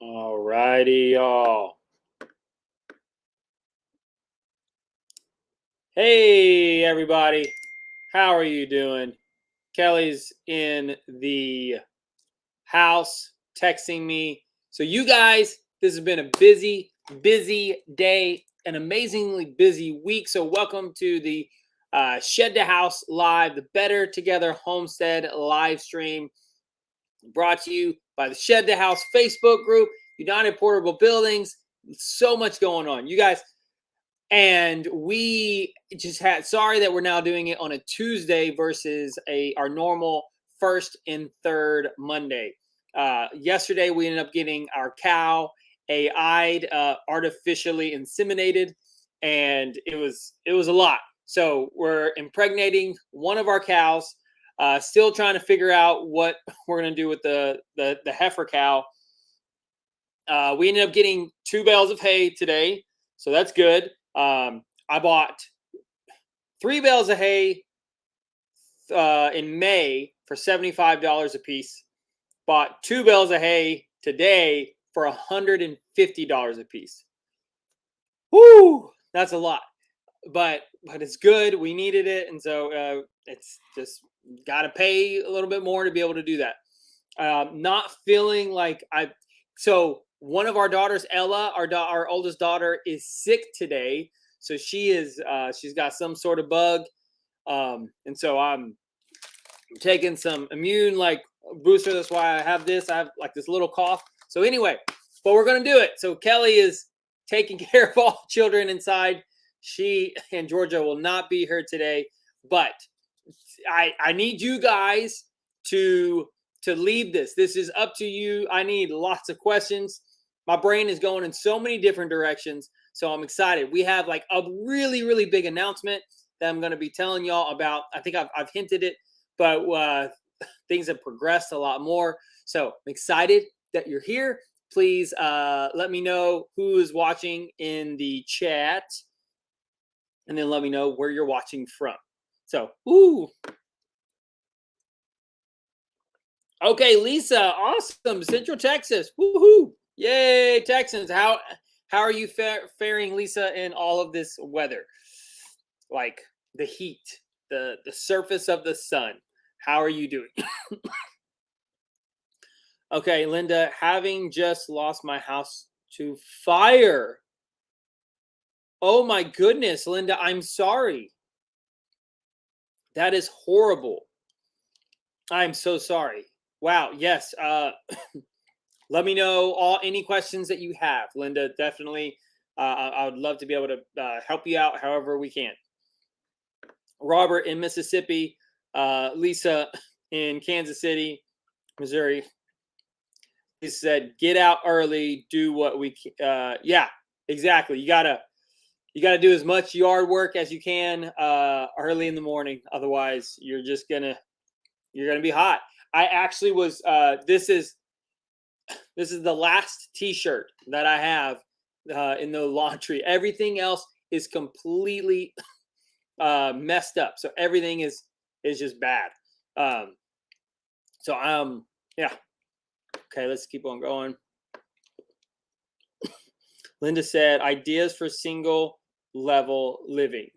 All righty, y'all. Hey, everybody. How are you doing? Kelly's in the house texting me. So, you guys, this has been a busy day, an amazingly busy week. So, welcome to the Shed to House Live, the Better Together Homestead live stream, brought to you by the Shed to House Facebook group, United Portable Buildings. So much going on, you guys. And we just had, sorry that we're now doing it on a Tuesday versus our normal first and third Monday. Yesterday we ended up getting our cow AI'd, artificially inseminated, and it was a lot. So we're impregnating one of our cows. Still trying to figure out what we're going to do with the heifer cow. We ended up getting 2 bales of hay today, so that's good. I bought 3 bales of hay in May for $75 a piece. Bought 2 bales of hay today for $150 a piece. Woo! That's a lot, but it's good. We needed it, and so it's just got to pay a little bit more to be able to do that. Not feeling like So one of our daughters, Ella, our oldest daughter, is sick today. So she's got some sort of bug. And so I'm taking some immune booster. That's why I have this. I have like this little cough. So anyway, but we're going to do it. So Kelly is taking care of all children inside. She and Georgia will not be here today, but I need you guys to lead this. This is up to you. I need lots of questions. My brain is going in so many different directions. So I'm excited. We have like a really, really big announcement that I'm going to be telling y'all about. I think I've hinted it, but things have progressed a lot more. So I'm excited that you're here. Please let me know who is watching in the chat, and then let me know where you're watching from. So, okay, Lisa, awesome, Central Texas, woohoo! Yay, Texans! How are you faring, Lisa, in all of this weather? Like the heat, the surface of the sun. How are you doing? Okay, Linda, having just lost my house to fire. Oh my goodness, Linda, I'm sorry. That is horrible. I'm so sorry. Wow, yes. Let me know any questions that you have, Linda. Definitely, I would love to be able to help you out however we can. Robert in Mississippi, Lisa in Kansas City, Missouri. He said, "Get out early, do what we can." Yeah, exactly. You gotta do as much yard work as you can early in the morning. Otherwise, you're gonna be hot. I actually was. This is the last T-shirt that I have in the laundry. Everything else is completely messed up. So everything is just bad. Yeah. Okay, let's keep on going. Linda said, ideas for single level living.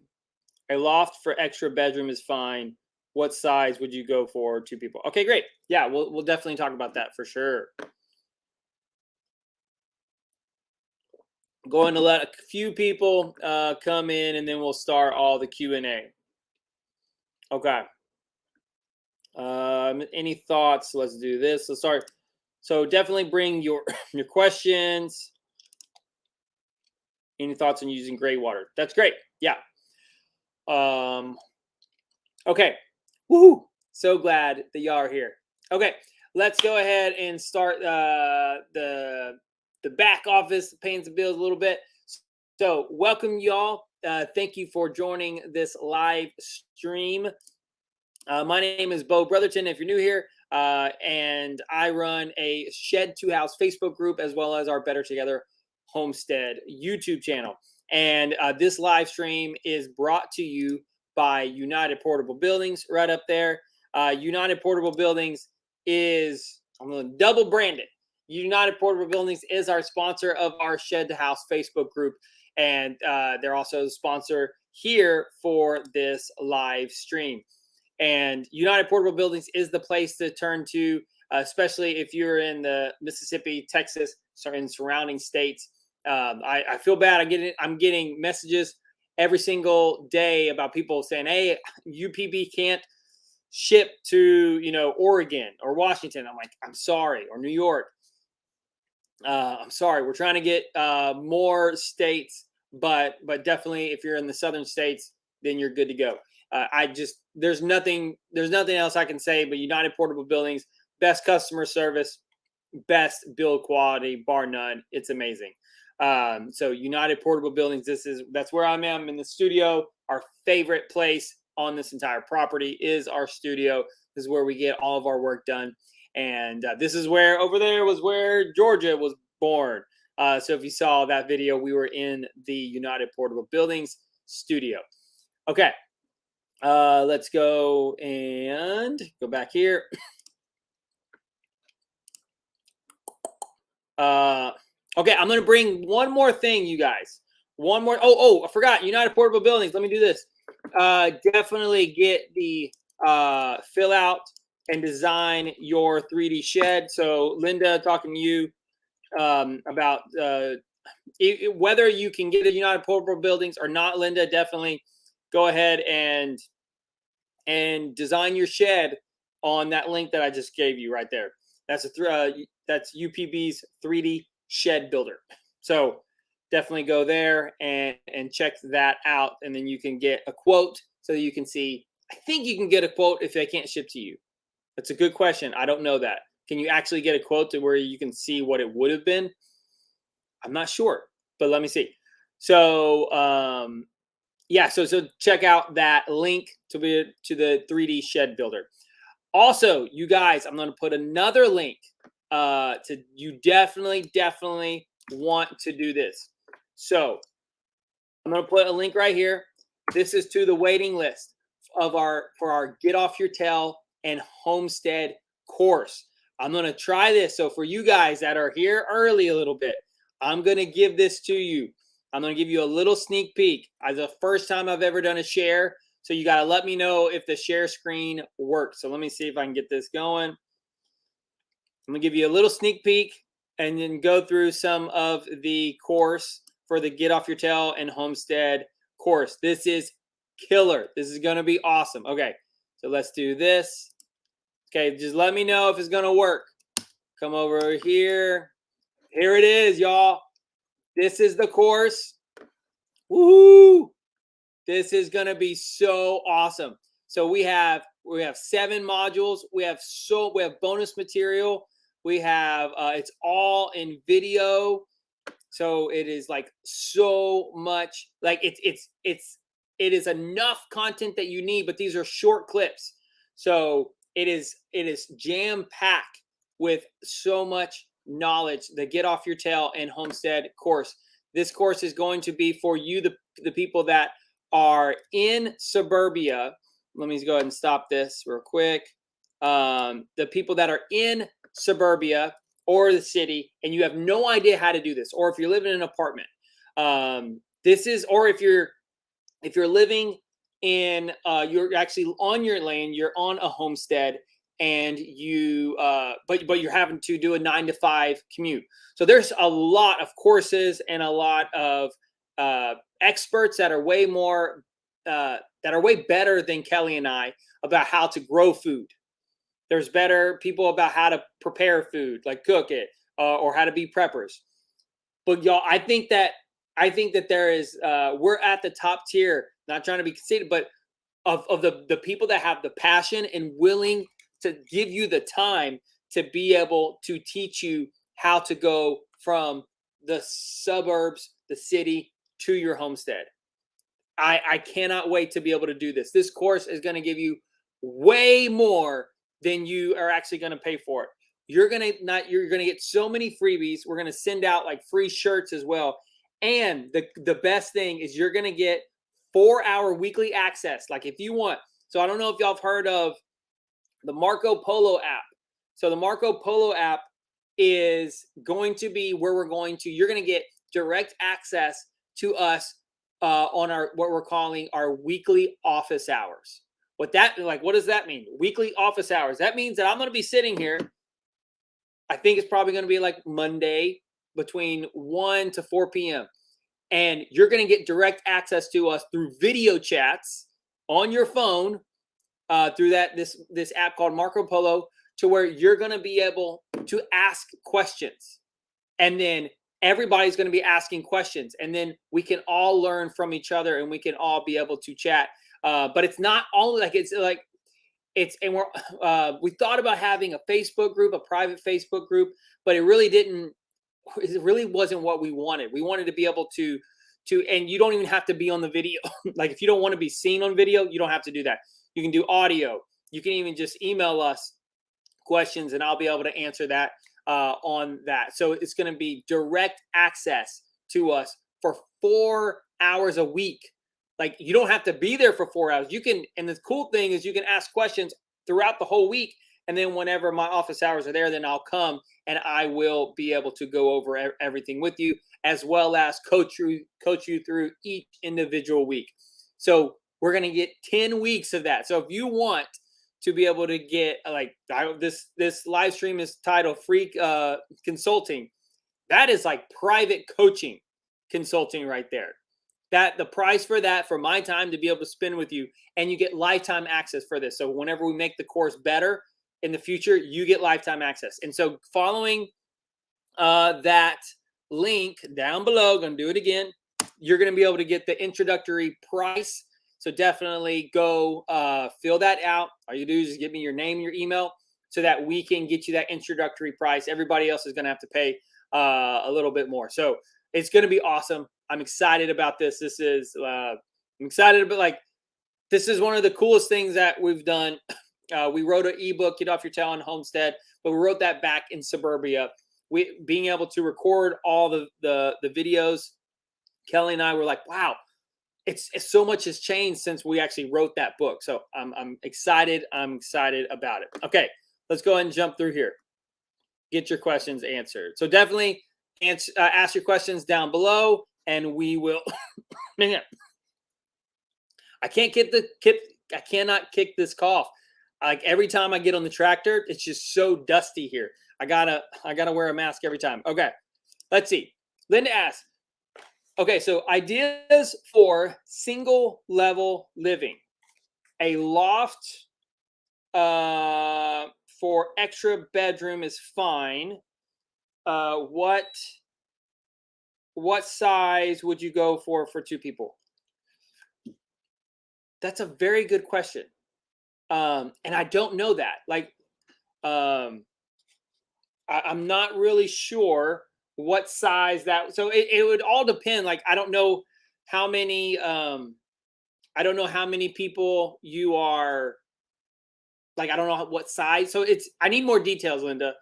A loft for extra bedroom is fine. What size would you go for 2 people? Okay, great. Yeah, we'll definitely talk about that for sure. Going to let a few people come in, and then we'll start all the Q&A. Okay. Any thoughts? Let's do this. Let's start. So definitely bring your questions. Any thoughts on using gray water? That's great. Yeah. Okay. Woohoo! So glad that y'all are here. Okay, let's go ahead and start the back office, paying some bills a little bit. So welcome y'all. Thank you for joining this live stream. My name is Bo Brotherton, if you're new here, and I run a Shed to House Facebook group as well as our Better Together Homestead YouTube channel. And this live stream is brought to you by United Portable Buildings right up there. United Portable Buildings is, I'm going to double brand it. United Portable Buildings is our sponsor of our Shed to House Facebook group, and they're also the sponsor here for this live stream. And United Portable Buildings is the place to turn to, especially if you're in the Mississippi, Texas, and surrounding states. I feel bad. I'm getting messages every single day about people saying, "Hey, UPB can't ship to Oregon or Washington." I'm like, "I'm sorry," or New York. I'm sorry. We're trying to get more states, but definitely if you're in the southern states, then you're good to go. There's nothing else I can say. But United Portable Buildings, best customer service, best build quality, bar none. It's amazing. So United Portable Buildings, that's where I'm at. I'm in the studio. Our favorite place on this entire property is our studio. This is where we get all of our work done. And this is where, over there was where Georgia was born. So if you saw that video, we were in the United Portable Buildings studio. Okay, let's go and go back here. Okay, I'm going to bring one more thing, you guys. One more. Oh, I forgot. United Portable Buildings. Let me do this. Definitely get the fill out and design your 3D shed. So Linda, talking to you about whether you can get a United Portable Buildings or not. Linda, definitely go ahead and design your shed on that link that I just gave you right there. That's that's UPB's 3D shed builder. So definitely go there and check that out, and then you can get a quote so that you can see. I think you can get a quote if they can't ship to you. That's a good question. I don't know that. Can you actually get a quote to where you can see what it would have been? I'm not sure, but let me see. So yeah, so check out that link to the 3D shed builder. Also, you guys, I'm going to put another link you definitely want to do this. So I'm going to put a link right here. This is to the waiting list for our Get Off Your Tail and Homestead course. I'm going to try this. So for you guys that are here early a little bit, I'm going to give this to you. I'm going to give you a little sneak peek. It's the first time I've ever done a share. So you got to let me know if the share screen works. So let me see if I can get this going. I'm going to give you a little sneak peek and then go through some of the course for the Get Off Your Tail and Homestead course. This is killer. This is going to be awesome. Okay, so let's do this. Okay, just let me know if it's going to work. Come over here. Here it is, y'all. This is the course. Woohoo! This is going to be so awesome. So we have 7 modules. We have bonus material. We have it's all in video. So it is like so much, like it is enough content that you need, but these are short clips. So it is jam packed with so much knowledge. The Get Off Your Tail and Homestead course. This course is going to be for you, the people that are in suburbia. Let me go ahead and stop this real quick. The people that are in suburbia or the city, and you have no idea how to do this, or if you're living in an apartment, or if you're living in, you're actually on your land, you're on a homestead, and you, but you're having to do a 9-to-5 commute. So there's a lot of courses and a lot of experts that are way better than Kelly and I about how to grow food. There's better people about how to prepare food, like cook it, or how to be preppers. But y'all, I think that there is, we're at the top tier, not trying to be conceited, but of the people that have the passion and willing to give you the time to be able to teach you how to go from the suburbs, the city, to your homestead. I cannot wait to be able to do this. This course is going to give you way more than you are actually going to pay for it. You're going to get so many freebies. We're going to send out like free shirts as well. And the best thing is you're going to get 4-hour weekly access. Like if you want. So I don't know if y'all have heard of the Marco Polo app. So the Marco Polo app is going to be where you're going to get direct access to us on what we're calling our weekly office hours. What does that mean? Weekly office hours. That means that I'm going to be sitting here. I think it's probably going to be like Monday between 1 to 4 p.m. And you're going to get direct access to us through video chats on your phone through this app called Marco Polo, to where you're going to be able to ask questions. And then everybody's going to be asking questions. And then we can all learn from each other, and we can all be able to chat. But it's not only we thought about having a Facebook group, a private Facebook group, but it really wasn't what we wanted. We wanted to be able to, and you don't even have to be on the video. Like, if you don't want to be seen on video, you don't have to do that. You can do audio. You can even just email us questions, and I'll be able to answer that on that. So it's going to be direct access to us for 4 hours a week. Like, you don't have to be there for 4 hours. You can, and the cool thing is you can ask questions throughout the whole week. And then whenever my office hours are there, then I'll come and I will be able to go over everything with you, as well as coach you through each individual week. So we're going to get 10 weeks of that. So if you want to be able to get, like, this live stream is titled Free Consulting. That is like private coaching consulting right there. That the price for that, for my time to be able to spend with you, and you get lifetime access for this. So whenever we make the course better in the future, you get lifetime access. And so following that link down below, going to do it again, you're going to be able to get the introductory price. So definitely go fill that out. All you do is just give me your name and your email so that we can get you that introductory price. Everybody else is going to have to pay a little bit more. So it's going to be awesome. I'm excited about this. I'm excited about, this is one of the coolest things that we've done. We wrote an ebook, Get Off Your Tail on Homestead, but we wrote that back in suburbia. Being able to record all the videos, Kelly and I were like, wow, it's so much has changed since we actually wrote that book. So I'm excited. I'm excited about it. Okay, let's go ahead and jump through here. Get your questions answered. So definitely ask your questions down below, and we will. Man, I cannot kick this cough. Like, every time I get on the tractor, it's just so dusty here. I gotta wear a mask every time. Okay, let's see. Linda asks, okay, so ideas for single level living. A loft for extra bedroom is fine. What size would you go for 2 people? That's a very good question. And I don't know that. I'm not really sure what size that. So it would all depend. Like, I don't know how many people you are. Like, I don't know what size. So I need more details, Linda.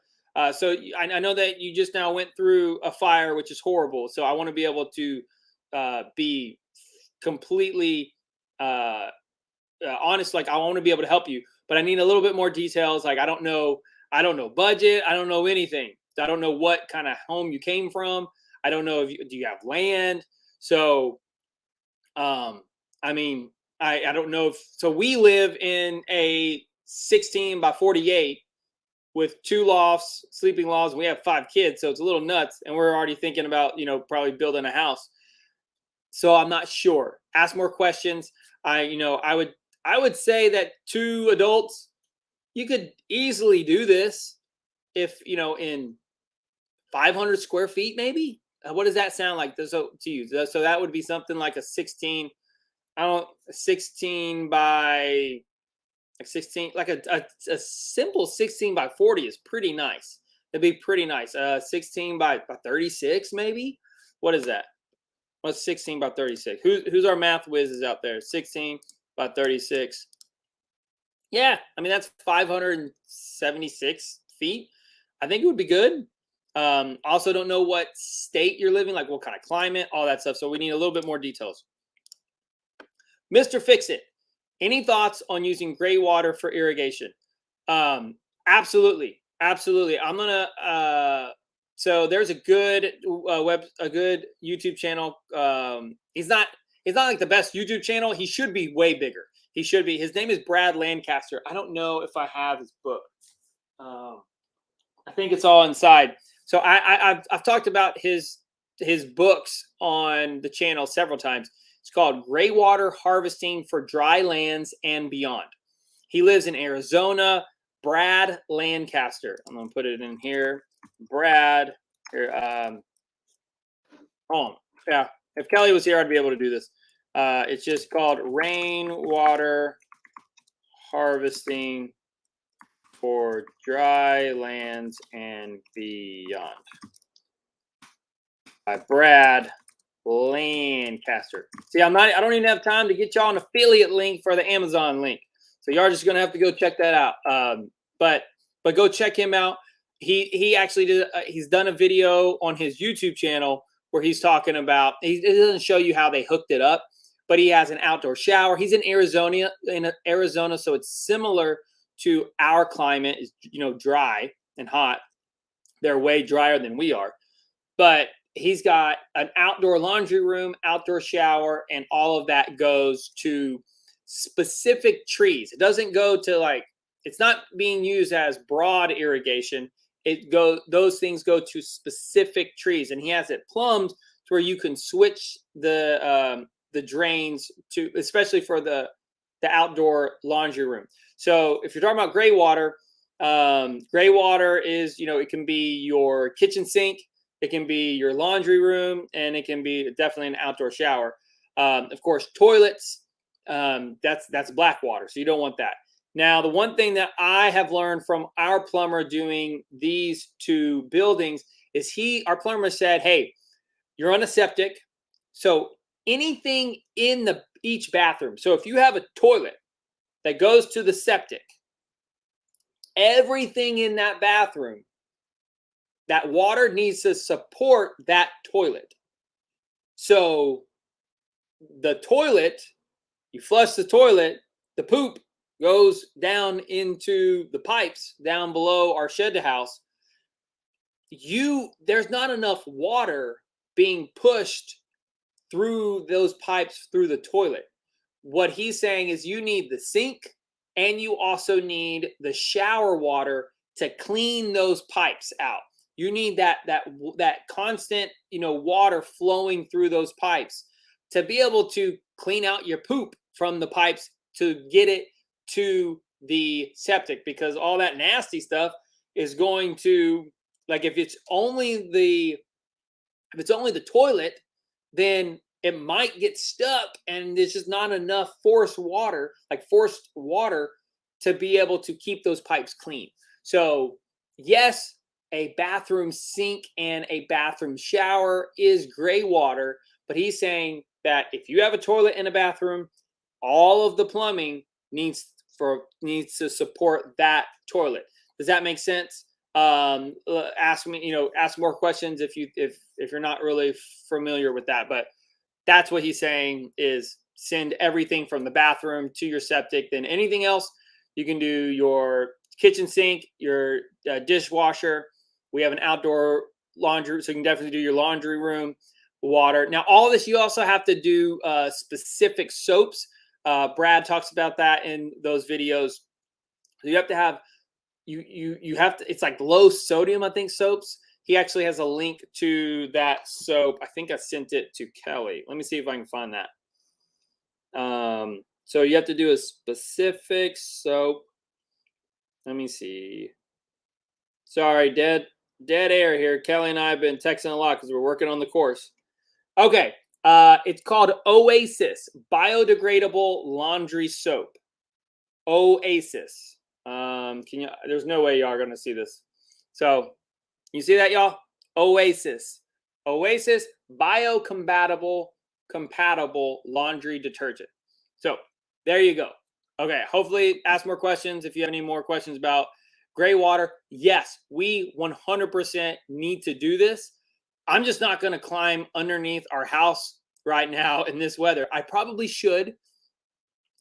So I know that you just now went through a fire, which is horrible. So I want to be able to be completely honest. Like, I want to be able to help you, but I need a little bit more details. Like, I don't know budget. I don't know anything. I don't know what kind of home you came from. I don't know do you have land? So, I don't know so we live in a 16 by 48 with 2 lofts, sleeping lofts. We have 5 kids, so it's a little nuts. And we're already thinking about, probably building a house. So I'm not sure. Ask more questions. I would say that 2 adults, you could easily do this if, in 500 square feet, maybe. What does that sound like to you? So that would be something like a 16 by 16, like a simple 16 by 40 is pretty nice. It'd be pretty nice. 16 by 36, maybe. What is that? What's 16 by 36? Who's our math whizzes out there? 16 by 36. Yeah, that's 576 feet. I think it would be good. Also don't know what state you're living, like what kind of climate, all that stuff. So we need a little bit more details. Mr. Fix-It, any thoughts on using gray water for irrigation? Absolutely. Absolutely. I'm gonna. So there's a good a good YouTube channel. He's not like the best YouTube channel. He should be way bigger. He should be. His name is Brad Lancaster. I don't know if I have his book. Um, I think it's all inside. So I've talked about his books on the channel several times. It's called Gray Water Harvesting for Dry Lands and Beyond. He lives in Arizona. Brad Lancaster. I'm gonna put it in here. Brad. Here. Oh, yeah. If Kelly was here, I'd be able to do this. It's just called Rainwater Harvesting for Dry Lands and Beyond by Brad Lancaster. See, I don't even have time to get y'all an affiliate link for the Amazon link. So y'all are just gonna have to go check that out. But go check him out. He actually did. He's done a video on his YouTube channel where he's talking about. It doesn't show you how they hooked it up, but he has an outdoor shower. He's in Arizona, so it's similar to our climate. Is dry and hot. They're way drier than we are, but he's got an outdoor laundry room, outdoor shower, and all of that goes to specific trees. It doesn't go to it's not being used as broad irrigation. Those things go to specific trees, and he has it plumbed to where you can switch the drains to, especially for the outdoor laundry room. So if you're talking about gray water is, it can be your kitchen sink, it can be your laundry room, and it can be definitely an outdoor shower. Of course, toilets, that's black water, so you don't want that. Now, the one thing that I have learned from our plumber doing these two buildings is our plumber said, hey, you're on a septic, so anything in each bathroom. So if you have a toilet that goes to the septic, everything in that bathroom, that water needs to support that toilet. So the toilet, you flush the toilet, the poop goes down into the pipes down below our shed house. There's not enough water being pushed through those pipes through the toilet. What he's saying is you need the sink and you also need the shower water to clean those pipes out. You need that constant, water flowing through those pipes to be able to clean out your poop from the pipes to get it to the septic, because all that nasty stuff is going to, if it's only the toilet, then it might get stuck and there's just not enough forced water to be able to keep those pipes clean. So yes, a bathroom sink and a bathroom shower is gray water, but he's saying that if you have a toilet in a bathroom, all of the plumbing needs to support that toilet. Does that make sense? Ask more questions if you're not really familiar with that, but that's what he's saying is send everything from the bathroom to your septic. Then anything else, you can do your kitchen sink, your dishwasher. We have an outdoor laundry, so you can definitely do your laundry room water. Now, all this, you also have to do specific soaps. Brad talks about that in those videos. You have to have, you have to, it's like low sodium, I think, soaps. He actually has a link to that soap. I think I sent it to Kelly. Let me see if I can find that. So you have to do a specific soap. Let me see. Sorry, dead air here. Kelly and I have been texting a lot because we're working on the course. Okay. It's called Oasis Biodegradable Laundry Soap. Oasis. There's no way y'all are gonna see this. So you see that, y'all? Oasis biocompatible laundry detergent. So there you go. Okay, hopefully ask more questions if you have any more questions about gray water. Yes, we 100% need to do this. I'm just not going to climb underneath our house right now in this weather. I probably should,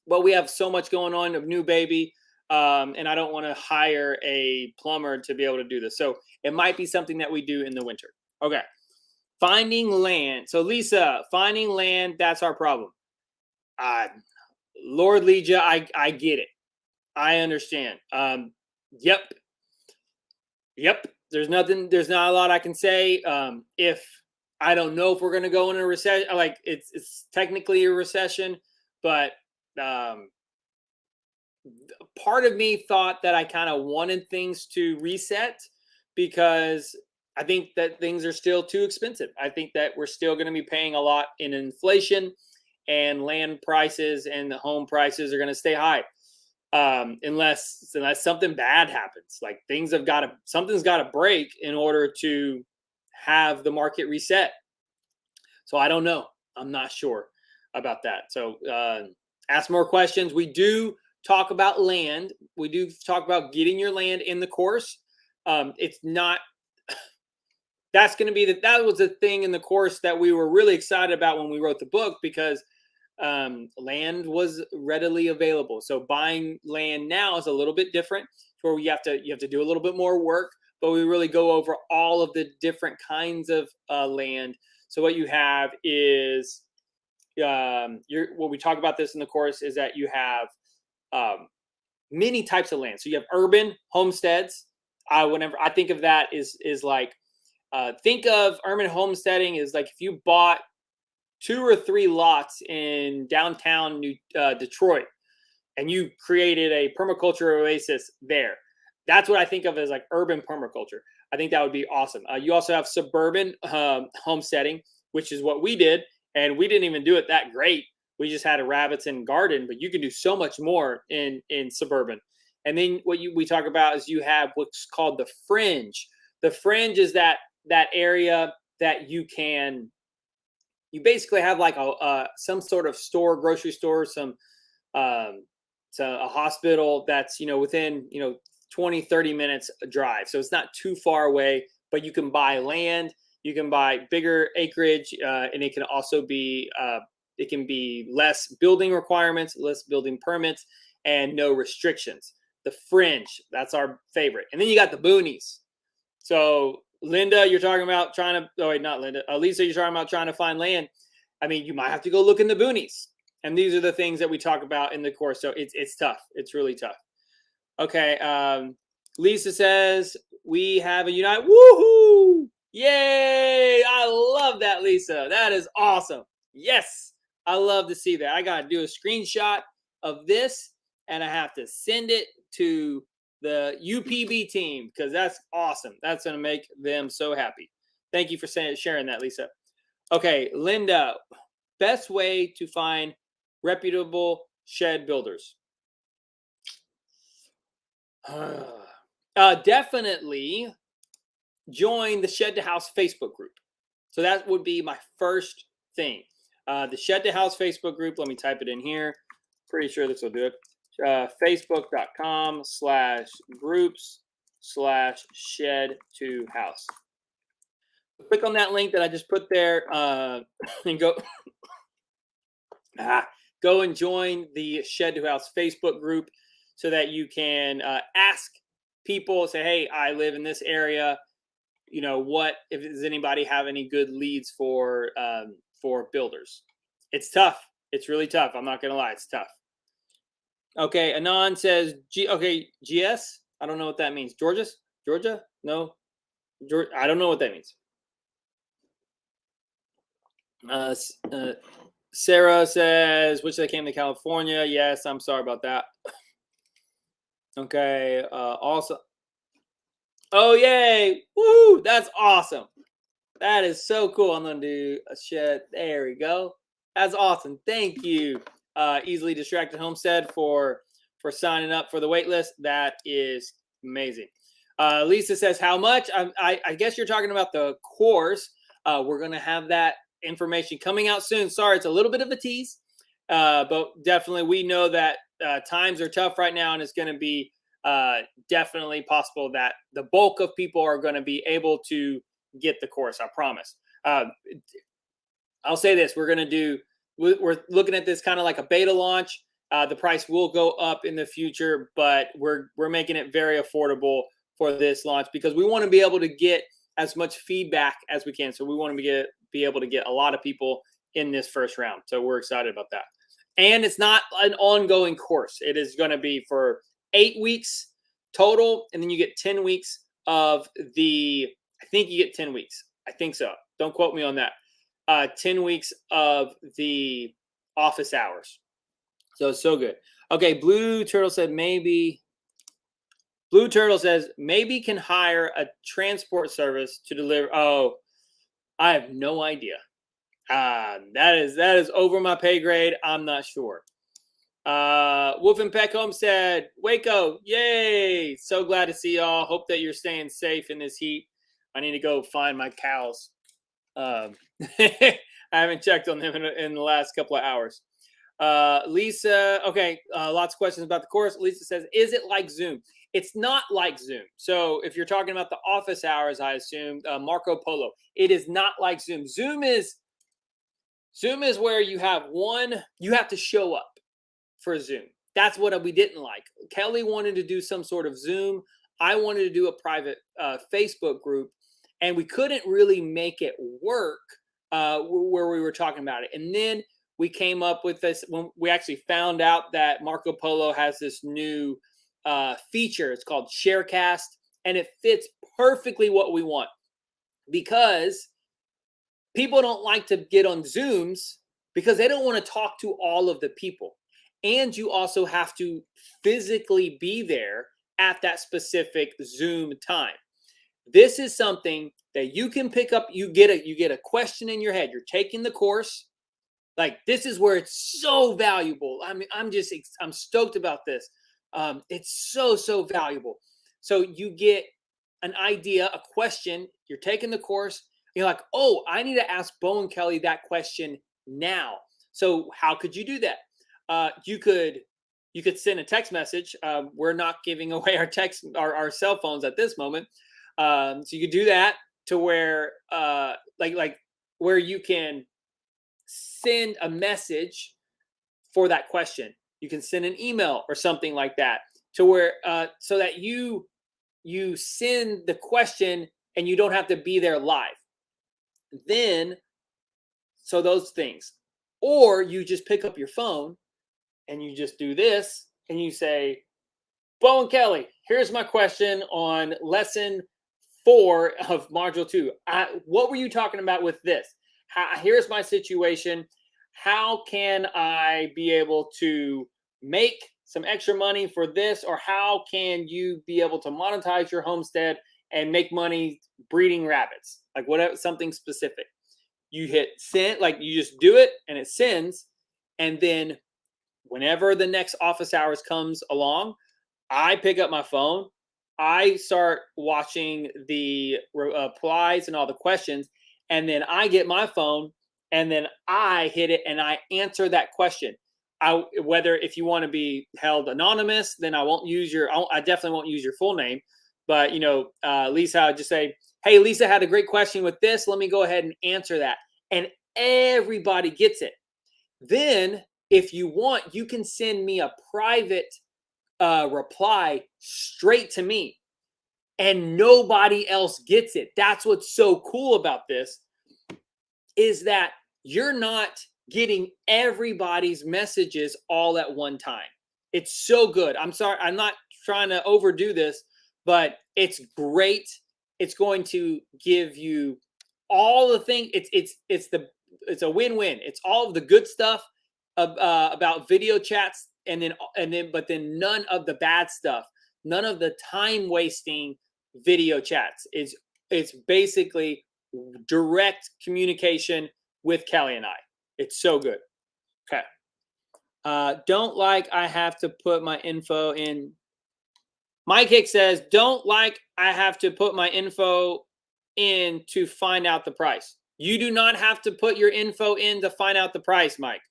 but we have so much going on, a new baby. and I don't want to hire a plumber to be able to do this. So it might be something that we do in the winter. Okay. Finding land. So Lisa, finding land, that's our problem. Lord Legia, I get it. I understand. Yep. There's not a lot I can say. If I don't know if we're going to go in a recession, like it's technically a recession, but part of me thought that I kind of wanted things to reset because I think that things are still too expensive. I think that we're still going to be paying a lot in inflation, and land prices and the home prices are going to stay high. Unless something bad happens, like something's got to break in order to have the market reset. So I don't know. I'm not sure about that. So ask more questions. We do talk about land. We do talk about getting your land in the course. It's not. That's going to be that was the thing in the course that we were really excited about when we wrote the book, because land was readily available. So buying land now is a little bit different, where you have to do a little bit more work, but we really go over all of the different kinds of land. So what you have is what we talk about this in the course is that you have many types of land. So you have urban homesteads. Whenever I think of that is like think of urban homesteading is like if you bought 2 or 3 lots in downtown Detroit, and you created a permaculture oasis there. That's what I think of as like urban permaculture. I think that would be awesome. You also have suburban homesteading, which is what we did, and we didn't even do it that great. We just had a rabbits and garden, but you can do so much more in suburban. And then what we talk about is you have what's called the fringe. The fringe is that area that you basically have like some sort of store, grocery store, some a hospital that's within 20, 30 minutes drive. So it's not too far away, but you can buy land, you can buy bigger acreage, and it can also be less building requirements, less building permits, and no restrictions. The fringe, that's our favorite. And then you got the boonies. So Linda, you're talking about not Linda. Lisa, you're talking about trying to find land. I mean, you might have to go look in the boonies. And these are the things that we talk about in the course. So it's tough. It's really tough. Okay. Lisa says, we have a unite. Woohoo! Yay! I love that, Lisa. That is awesome. Yes. I love to see that. I got to do a screenshot of this, and I have to send it to the UPB team, because that's awesome. That's going to make them so happy. Thank you for sharing that, Lisa. Okay, Linda, best way to find reputable shed builders. Definitely join the Shed to House Facebook group. So that would be my first thing. The Shed to House Facebook group, let me type it in here. Pretty sure this will do it. Facebook.com/groups/shed2house. Click on that link that I just put there and go and join the Shed to House Facebook group, so that you can ask people, say, hey, I live in this area. Does anybody have any good leads for builders? It's tough. It's really tough. I'm not going to lie. It's tough. Okay, Anon says, GS? I don't know what that means. Georgia? No. I don't know what that means. Sarah says, wish they came to California. Yes, I'm sorry about that. Okay, also. Oh, yay. Woo, that's awesome. That is so cool. I'm going to do a shed. There we go. That's awesome. Thank you. Easily Distracted Homestead for signing up for the wait list. That is amazing. Lisa says, how much? I guess you're talking about the course. We're going to have that information coming out soon. Sorry, it's a little bit of a tease, but definitely we know that times are tough right now, and it's going to be definitely possible that the bulk of people are going to be able to get the course. I promise. I'll say this: we're looking at this kind of like a beta launch. The price will go up in the future, but we're making it very affordable for this launch because we want to be able to get as much feedback as we can. So we want to be able to get a lot of people in this first round. So we're excited about that. And it's not an ongoing course. It is going to be for 8 weeks total, and then you get 10 weeks of I think you get 10 weeks. I think so. Don't quote me on that. 10 weeks of the office hours. So it's so good. Okay, Blue Turtle says maybe can hire a transport service to deliver. Oh, I have no idea. That is over my pay grade. I'm not sure. Wolf and Peck Homestead, Waco, yay! So glad to see y'all. Hope that you're staying safe in this heat. I need to go find my cows. I haven't checked on them in the last couple of hours. Lisa, okay, lots of questions about the course. Lisa says, is it like Zoom? It's not like Zoom. So if you're talking about the office hours, I assume Marco Polo, it is not like Zoom. Zoom is where you have to show up for Zoom. That's what we didn't like. Kelly wanted to do some sort of Zoom. I wanted to do a private Facebook group, and we couldn't really make it work where we were talking about it. And then we came up with this when we actually found out that Marco Polo has this new feature. It's called Sharecast, and it fits perfectly what we want because people don't like to get on Zooms because they don't want to talk to all of the people. And you also have to physically be there at that specific Zoom time. This is something that you can pick up. You get a question in your head. You're taking the course. Like, this is where it's so valuable. I mean, I'm stoked about this. It's so valuable. So you get an idea, a question. You're taking the course. You're like, oh, I need to ask Bo and Kelly that question now. So how could you do that? You could send a text message. We're not giving away our cell phones at this moment. So you could do that to where like where you can send a message for that question. You can send an email or something like that to where so that you send the question and you don't have to be there live. Then, so those things. Or you just pick up your phone and you just do this and you say, Bo and Kelly, here's my question on lesson 4 of module 2. What were you talking about with this? Here's my situation. How can I be able to make some extra money for this? Or how can you be able to monetize your homestead and make money breeding rabbits? Like whatever, something specific. You hit send, like you just do it and it sends. And then whenever the next office hours comes along, I pick up my phone. I start watching the replies and all the questions. And then I get my phone and then I hit it and I answer that question. Whether if you want to be held anonymous, then I definitely won't use your full name. But, Lisa, I'll just say, hey, Lisa had a great question with this. Let me go ahead and answer that. And everybody gets it. Then if you want, you can send me a private reply straight to me and nobody else gets it. That's what's so cool about this is that you're not getting everybody's messages all at one time. It's so good. I'm sorry, I'm not trying to overdo this, but it's great. It's going to give you all the things. It's a win-win. It's all of the good stuff about video chats, but then none of the bad stuff, none of the time wasting video chats. It's basically direct communication with Kelly and I. It's so good. Okay. Don't like I have to put my info in. Mike Hicks says, don't like I have to put my info in to find out the price. You do not have to put your info in to find out the price, Mike.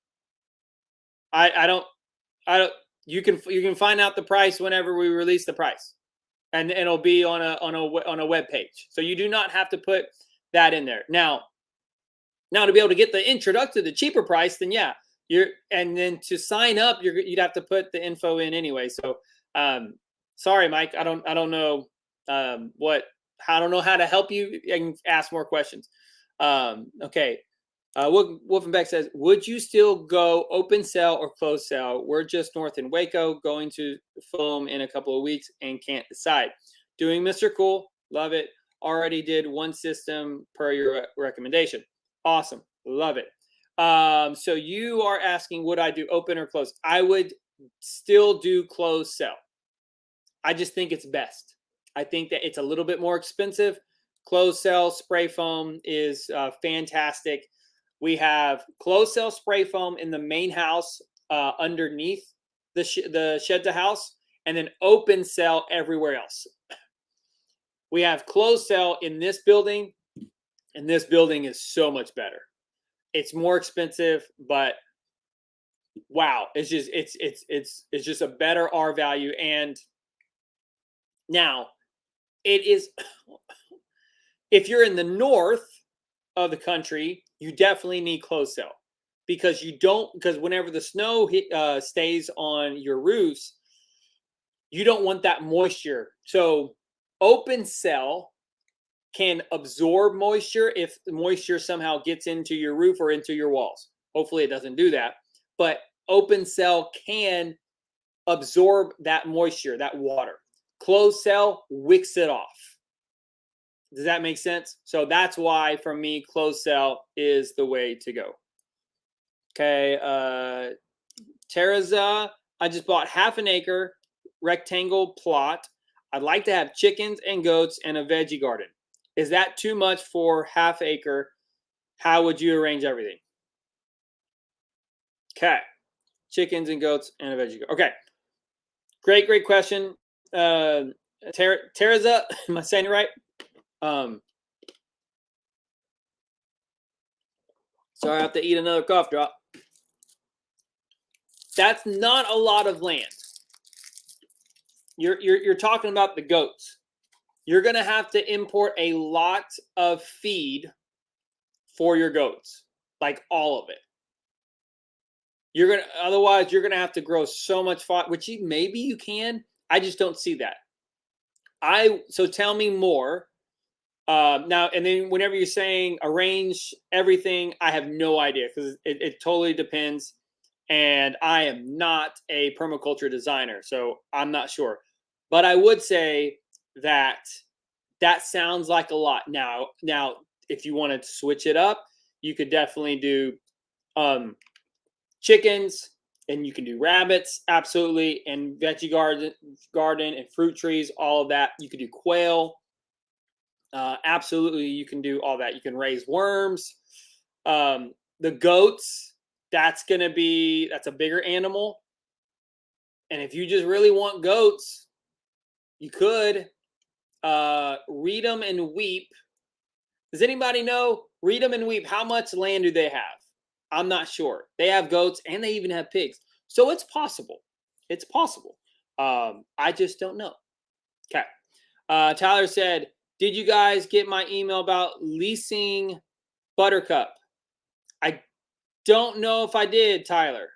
I don't. You can find out the price whenever we release the price, and it'll be on a web page. So you do not have to put that in there. Now to be able to get the introductory, the cheaper price, then yeah, and then to sign up, you'd have to put the info in anyway. So, sorry, Mike, I don't know I don't know how to help you. I can ask more questions. Okay. Wolfenbeck says, would you still go open sell or close sell? We're just north in Waco, going to film in a couple of weeks and can't decide. Doing Mr. Cool, love it. Already did one system per your recommendation. Awesome, love it. So you are asking, would I do open or close? I would still do close sell. I just think it's best. I think that it's a little bit more expensive. Closed cell spray foam is fantastic. We have closed cell spray foam in the main house underneath the shed to house, and then open cell everywhere else. We have closed cell in this building, and this building is so much better. It's more expensive, but wow, it's just a better R value. And now it is, if you're in the north of the country, you definitely need closed cell because whenever the snow stays on your roofs, you don't want that moisture. So open cell can absorb moisture if the moisture somehow gets into your roof or into your walls. Hopefully it doesn't do that. But open cell can absorb that moisture, that water. Closed cell wicks it off. Does that make sense? So that's why, for me, closed cell is the way to go. Okay, Teresa, I just bought half an acre rectangle plot. I'd like to have chickens and goats and a veggie garden. Is that too much for half acre? How would you arrange everything? Okay, chickens and goats and a veggie garden. Okay, great question. Teresa, am I saying it right? Sorry, I have to eat another cough drop. That's not a lot of land. You're talking about the goats. You're gonna have to import a lot of feed for your goats, like all of it. Otherwise you're gonna have to grow so much fodder, which maybe you can. I just don't see that. So tell me more. Now, and then whenever you're saying arrange everything, I have no idea because it totally depends. And I am not a permaculture designer, so I'm not sure. But I would say that sounds like a lot. Now, if you want to switch it up, you could definitely do chickens, and you can do rabbits, absolutely, and veggie garden and fruit trees, all of that. You could do quail. Absolutely, you can do all that. You can raise worms. The goats, that's a bigger animal. And if you just really want goats, you could Read 'em and Weep. Does anybody know Read 'em and Weep? How much land do they have? I'm not sure. They have goats and they even have pigs. So it's possible. It's possible. I just don't know. Okay. Tyler said, did you guys get my email about leasing Buttercup? I don't know if I did, Tyler.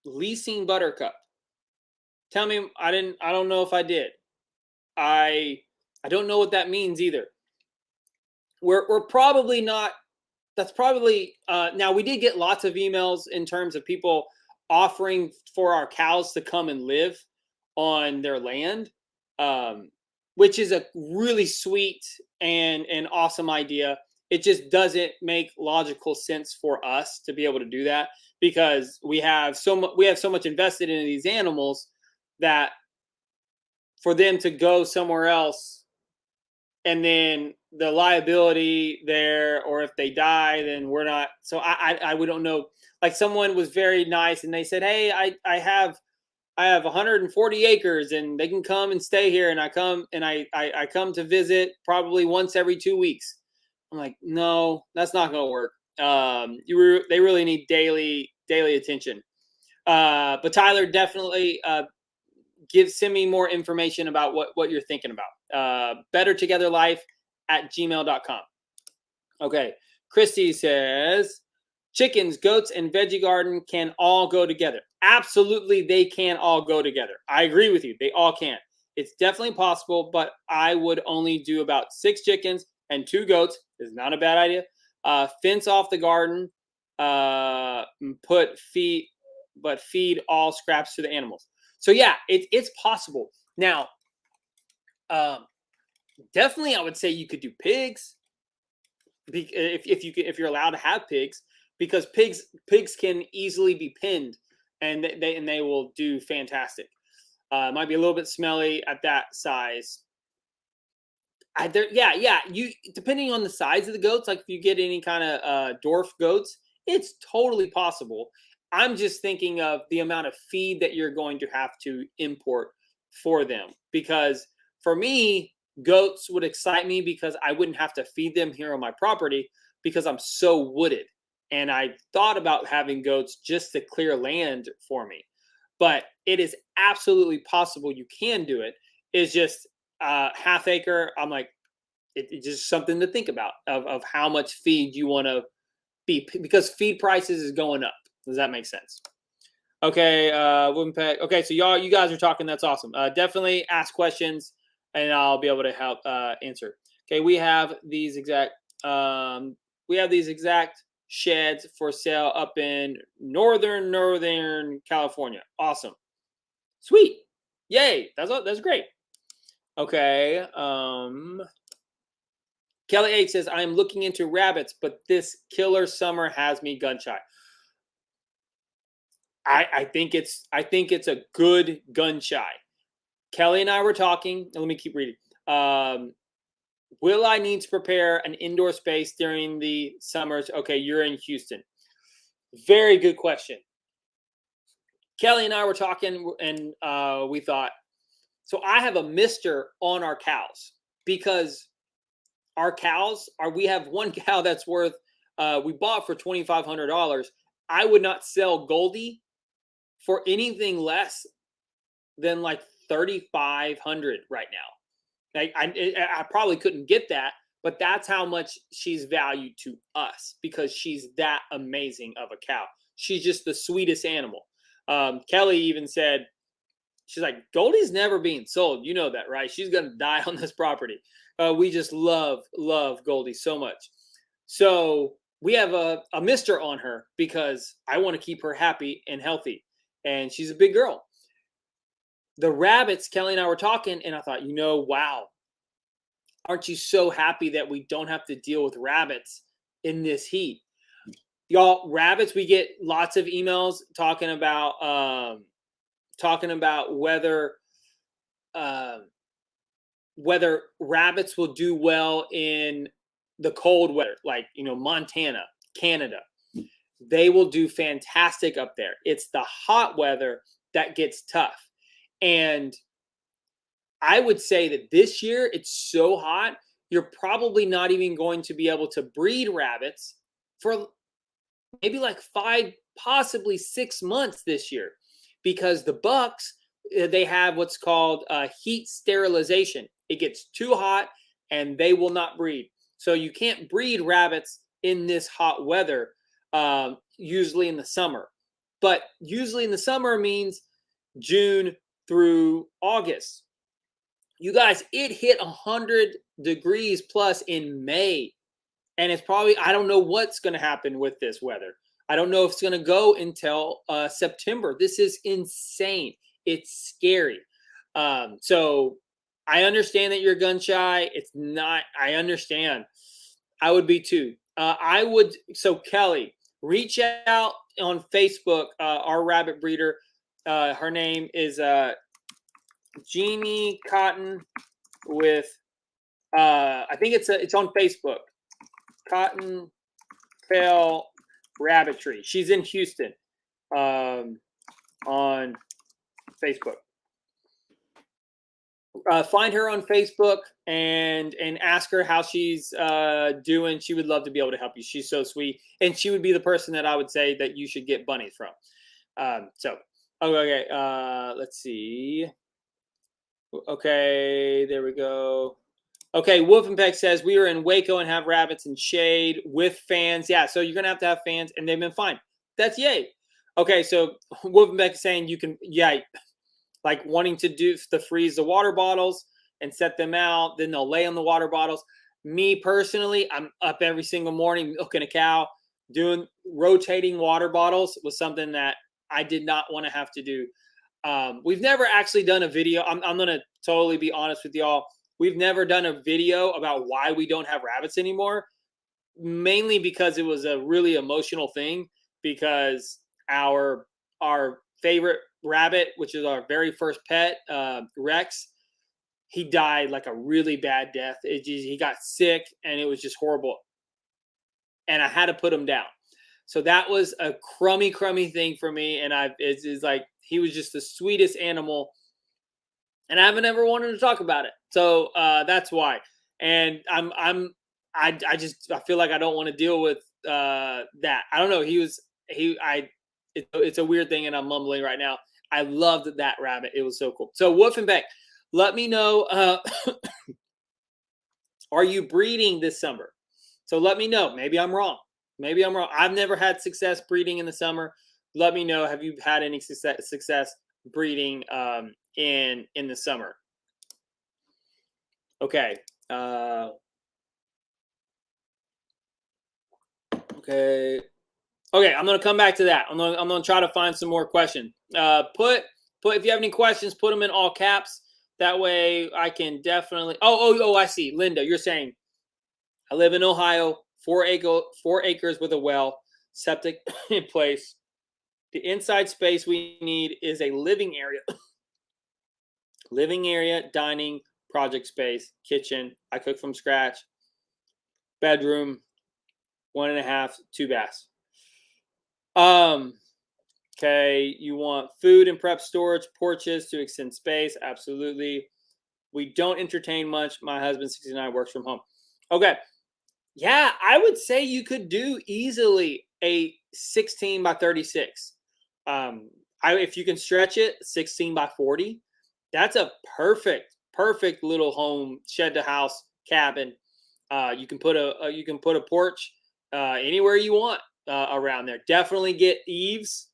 Leasing Buttercup. Tell me, I don't know if I did. I don't know what that means either. We're probably not. That's probably now we did get lots of emails in terms of people offering for our cows to come and live on their land, which is a really sweet and awesome idea. It just doesn't make logical sense for us to be able to do that because we have so much invested in these animals that for them to go somewhere else and then the liability there, or if they die, then we're not. So we don't know. Like someone was very nice and they said, hey, I have 140 acres and they can come and stay here. And I come to visit probably once every 2 weeks. I'm like, no, that's not going to work. They really need daily attention. But Tyler, definitely send me more information about what you're thinking about. bettertogetherlife@gmail.com. Okay. Christy says, chickens, goats, and veggie garden can all go together. Absolutely, they can all go together. I agree with you. They all can. It's definitely possible, but I would only do about 6 chickens and 2 goats. Is not a bad idea. Fence off the garden. Feed all scraps to the animals. So yeah, it's possible. Now, definitely, I would say you could do pigs. If you're allowed to have pigs, because pigs can easily be pinned, and they will do fantastic. It might be a little bit smelly at that size. You depending on the size of the goats, like if you get any kind of dwarf goats, it's totally possible. I'm just thinking of the amount of feed that you're going to have to import for them, because for me, goats would excite me because I wouldn't have to feed them here on my property because I'm so wooded. And I thought about having goats just to clear land for me. But it is absolutely possible you can do it. It's just half acre. I'm like, it's just something to think about of how much feed you want to be, because feed prices is going up. Does that make sense? Okay, wooden peg. Okay, so you guys are talking. That's awesome. Definitely ask questions, and I'll be able to help answer. Okay, we have these exact sheds for sale up in northern California. Awesome, sweet, yay! That's great. Okay, Kelly H says, I am looking into rabbits, but this killer summer has me gun shy. I think it's a good gun shy. Kelly and I were talking, and let me keep reading. Will I need to prepare an indoor space during the summers? Okay, you're in Houston. Very good question. Kelly and I were talking, and we thought, so I have a mister on our cows, because our cows we have one cow that's worth, we bought for $2,500. I would not sell Goldie for anything less than like 3,500 right now. I probably couldn't get that, but that's how much she's valued to us, because she's that amazing of a cow. She's just the sweetest animal. Kelly even said, she's like, Goldie's never being sold. You know that, right? She's going to die on this property. We just love Goldie so much. So we have a mister on her because I want to keep her happy and healthy. And she's a big girl. The rabbits, Kelly and I were talking, and I thought, wow, aren't you so happy that we don't have to deal with rabbits in this heat? Y'all, rabbits, we get lots of emails talking about whether rabbits will do well in the cold weather, like Montana, Canada. They will do fantastic up there. It's the hot weather that gets tough. And I would say that this year it's so hot, you're probably not even going to be able to breed rabbits for maybe like 5, possibly 6 months this year, because the bucks, they have what's called heat sterilization. It gets too hot and they will not breed. So you can't breed rabbits in this hot weather, usually in the summer. But usually in the summer means June through August. You guys, it hit 100 degrees plus in May. And it's probably, I don't know what's going to happen with this weather. I don't know if it's going to go until September. This is insane. It's scary. So I understand that you're gun shy. It's not, I understand. I would be too. So Kelly, reach out on Facebook, our rabbit breeder. Her name is Jeannie Cotton with, I think it's on Facebook. Cottontail Rabbitry. She's in Houston, on Facebook. Find her on Facebook and ask her how she's doing. She would love to be able to help you. She's so sweet, and she would be the person that I would say that you should get bunnies from. Okay. Let's see. Okay, there we go. Okay, Wolf and Peck says we were in Waco and have rabbits in shade with fans. Yeah, so you're gonna have to have fans, and they've been fine. That's yay. Okay, so Wolf and Peck is saying you can, yeah, like wanting to do to freeze the water bottles and set them out. Then they'll lay on the water bottles. Me personally, I'm up every single morning milking a cow, doing rotating water bottles was something that I did not want to have to do. We've never actually done a video. I'm going to totally be honest with y'all. We've never done a video about why we don't have rabbits anymore, mainly because it was a really emotional thing because our favorite rabbit, which is our very first pet, Rex, he died like a really bad death. He got sick and it was just horrible. And I had to put him down. So that was a crummy thing for me. And it's like, he was just the sweetest animal. And I haven't ever wanted to talk about it. So that's why. And I feel like I don't want to deal with that. I don't know. It's a weird thing and I'm mumbling right now. I loved that rabbit. It was so cool. So Wolf and Beck, let me know, are you breeding this summer? So let me know. Maybe I'm wrong. I've never had success breeding in the summer. Let me know. Have you had any success breeding in the summer? Okay. Okay. I'm gonna come back to that. I'm gonna try to find some more questions. Put if you have any questions, put them in all caps. That way I can definitely. Oh, I see. Linda, you're saying I live in Ohio, 4 acres with a well, septic in place. The inside space we need is a living area. Living area, dining, project space, kitchen. I cook from scratch. Bedroom, 1.5, 2 baths. Okay, you want food and prep storage, porches to extend space. Absolutely. We don't entertain much. My husband, 69, works from home. Okay. Yeah, I would say you could do easily a 16 by 36. If you can stretch it, 16 by 40. That's a perfect little home, shed to house cabin. You can put a porch anywhere you want around there. Definitely get eaves.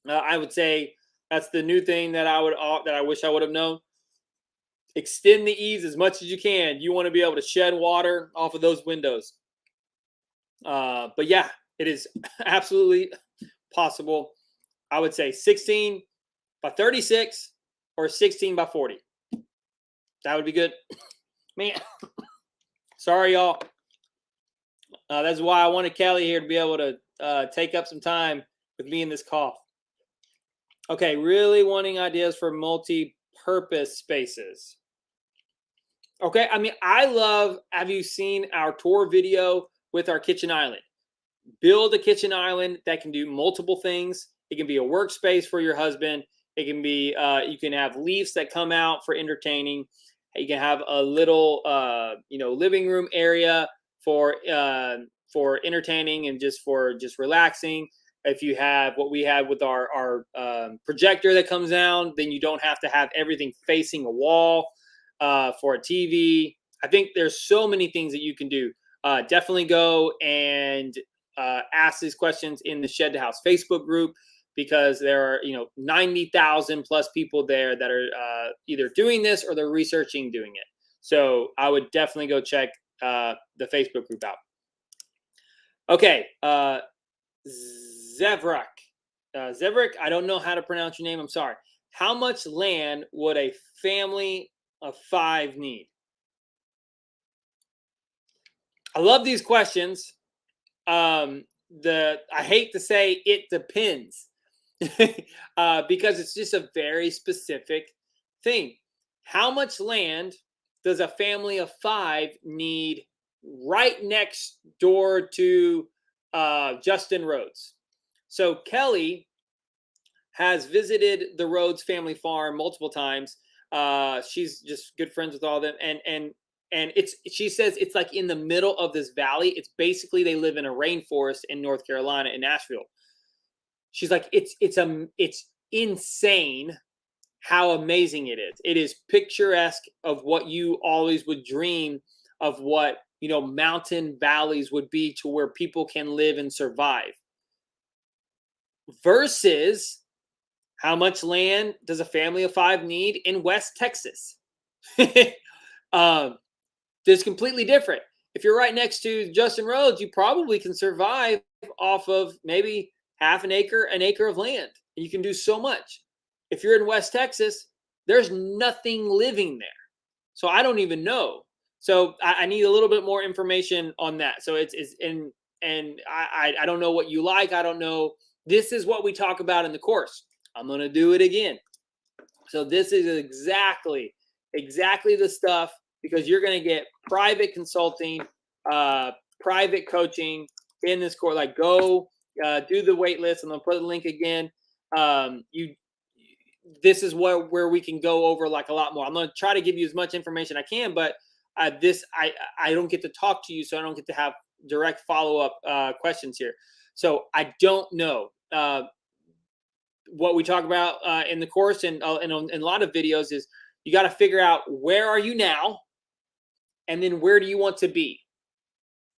I would say that's the new thing that I wish I would have known. Extend the eaves as much as you can. You want to be able to shed water off of those windows. But yeah, it is absolutely possible. I would say 16 by 36 or 16 by 40. That would be good. Man, sorry, y'all. That's why I wanted Kelly here to be able to take up some time with me in this cough. Okay, really wanting ideas for multi-purpose spaces. Okay, I mean, have you seen our tour video with our kitchen island? Build a kitchen island that can do multiple things. It can be a workspace for your husband. It can be, you can have leaves that come out for entertaining. You can have a little, living room area for entertaining and just relaxing. If you have what we have with our projector that comes down, then you don't have to have everything facing a wall for a TV. I think there's so many things that you can do. Definitely go and ask these questions in the Shed to House Facebook group, because there are 90,000 plus people there that are either doing this or they're researching doing it. So I would definitely go check the Facebook group out. Okay, Zevrak, I don't know how to pronounce your name. I'm sorry. How much land would a family of 5 need? I love these questions. I hate to say it depends because it's just a very specific thing. How much land does a family of 5 need right next door to Justin Rhodes? So Kelly has visited the Rhodes family farm multiple times. She's just good friends with all of them, and she says it's like in the middle of this valley. It's basically they live in a rainforest in North Carolina, in Nashville. She's like, it's insane how amazing it is. It is picturesque of what you always would dream of, what, you know, mountain valleys would be, to where people can live and survive. Versus, how much land does a family of 5 need in West Texas? It's completely different. If you're right next to Justin Rhodes, you probably can survive off of maybe half an acre of land. You can do so much. If you're in West Texas, there's nothing living there. So I don't even know. So I need a little bit more information on that. So it's and I don't know what you like. I don't know. This is what we talk about in the course. I'm going to do it again. So this is exactly the stuff, because you're going to get private consulting, private coaching in this course. Like, go do the wait list. I'm going to put the link again. This is where we can go over like a lot more. I'm going to try to give you as much information I can, but I don't get to talk to you, so I don't get to have direct follow-up questions here. So I don't know what we talk about in the course and in a lot of videos is, you got to figure out, where are you now, and then where do you want to be,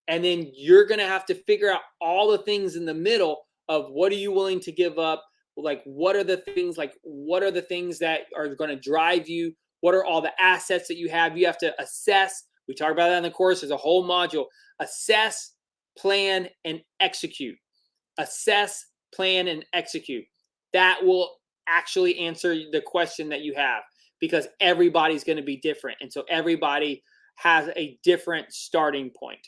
and then you're going to have to figure out all the things in the middle of, what are you willing to give up. Like, what are the things that are going to drive you? What are all the assets that you have? You have to assess. We talk about that in the course. There's a whole module. Assess, plan, and execute. Assess, plan, and execute. That will actually answer the question that you have, because everybody's going to be different. And so everybody has a different starting point.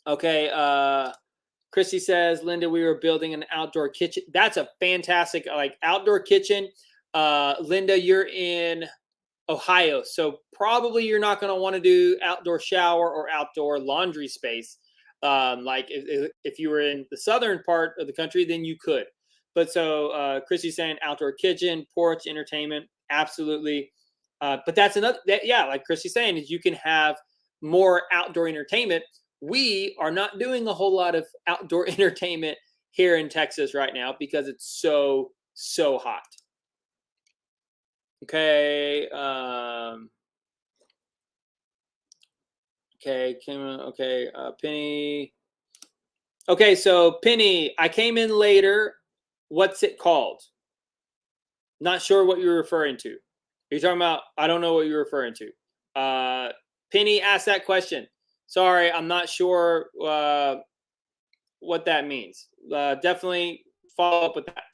Okay. Christy says, Linda, we were building an outdoor kitchen. That's a fantastic, like, outdoor kitchen. Linda, you're in Ohio, so probably you're not going to want to do outdoor shower or outdoor laundry space. Like if you were in the southern part of the country, then you could. But so Christy's saying outdoor kitchen, porch, entertainment, absolutely. But that's another, yeah, like Christy's saying, is you can have more outdoor entertainment. We are not doing a whole lot of outdoor entertainment here in Texas right now, because it's so hot. Okay. Okay. Penny. Okay. So Penny, I came in later. What's it called? Not sure what you're referring to. Are you talking about, I don't know what you're referring to. Penny asked that question. Sorry, I'm not sure what that means. Definitely follow up with that.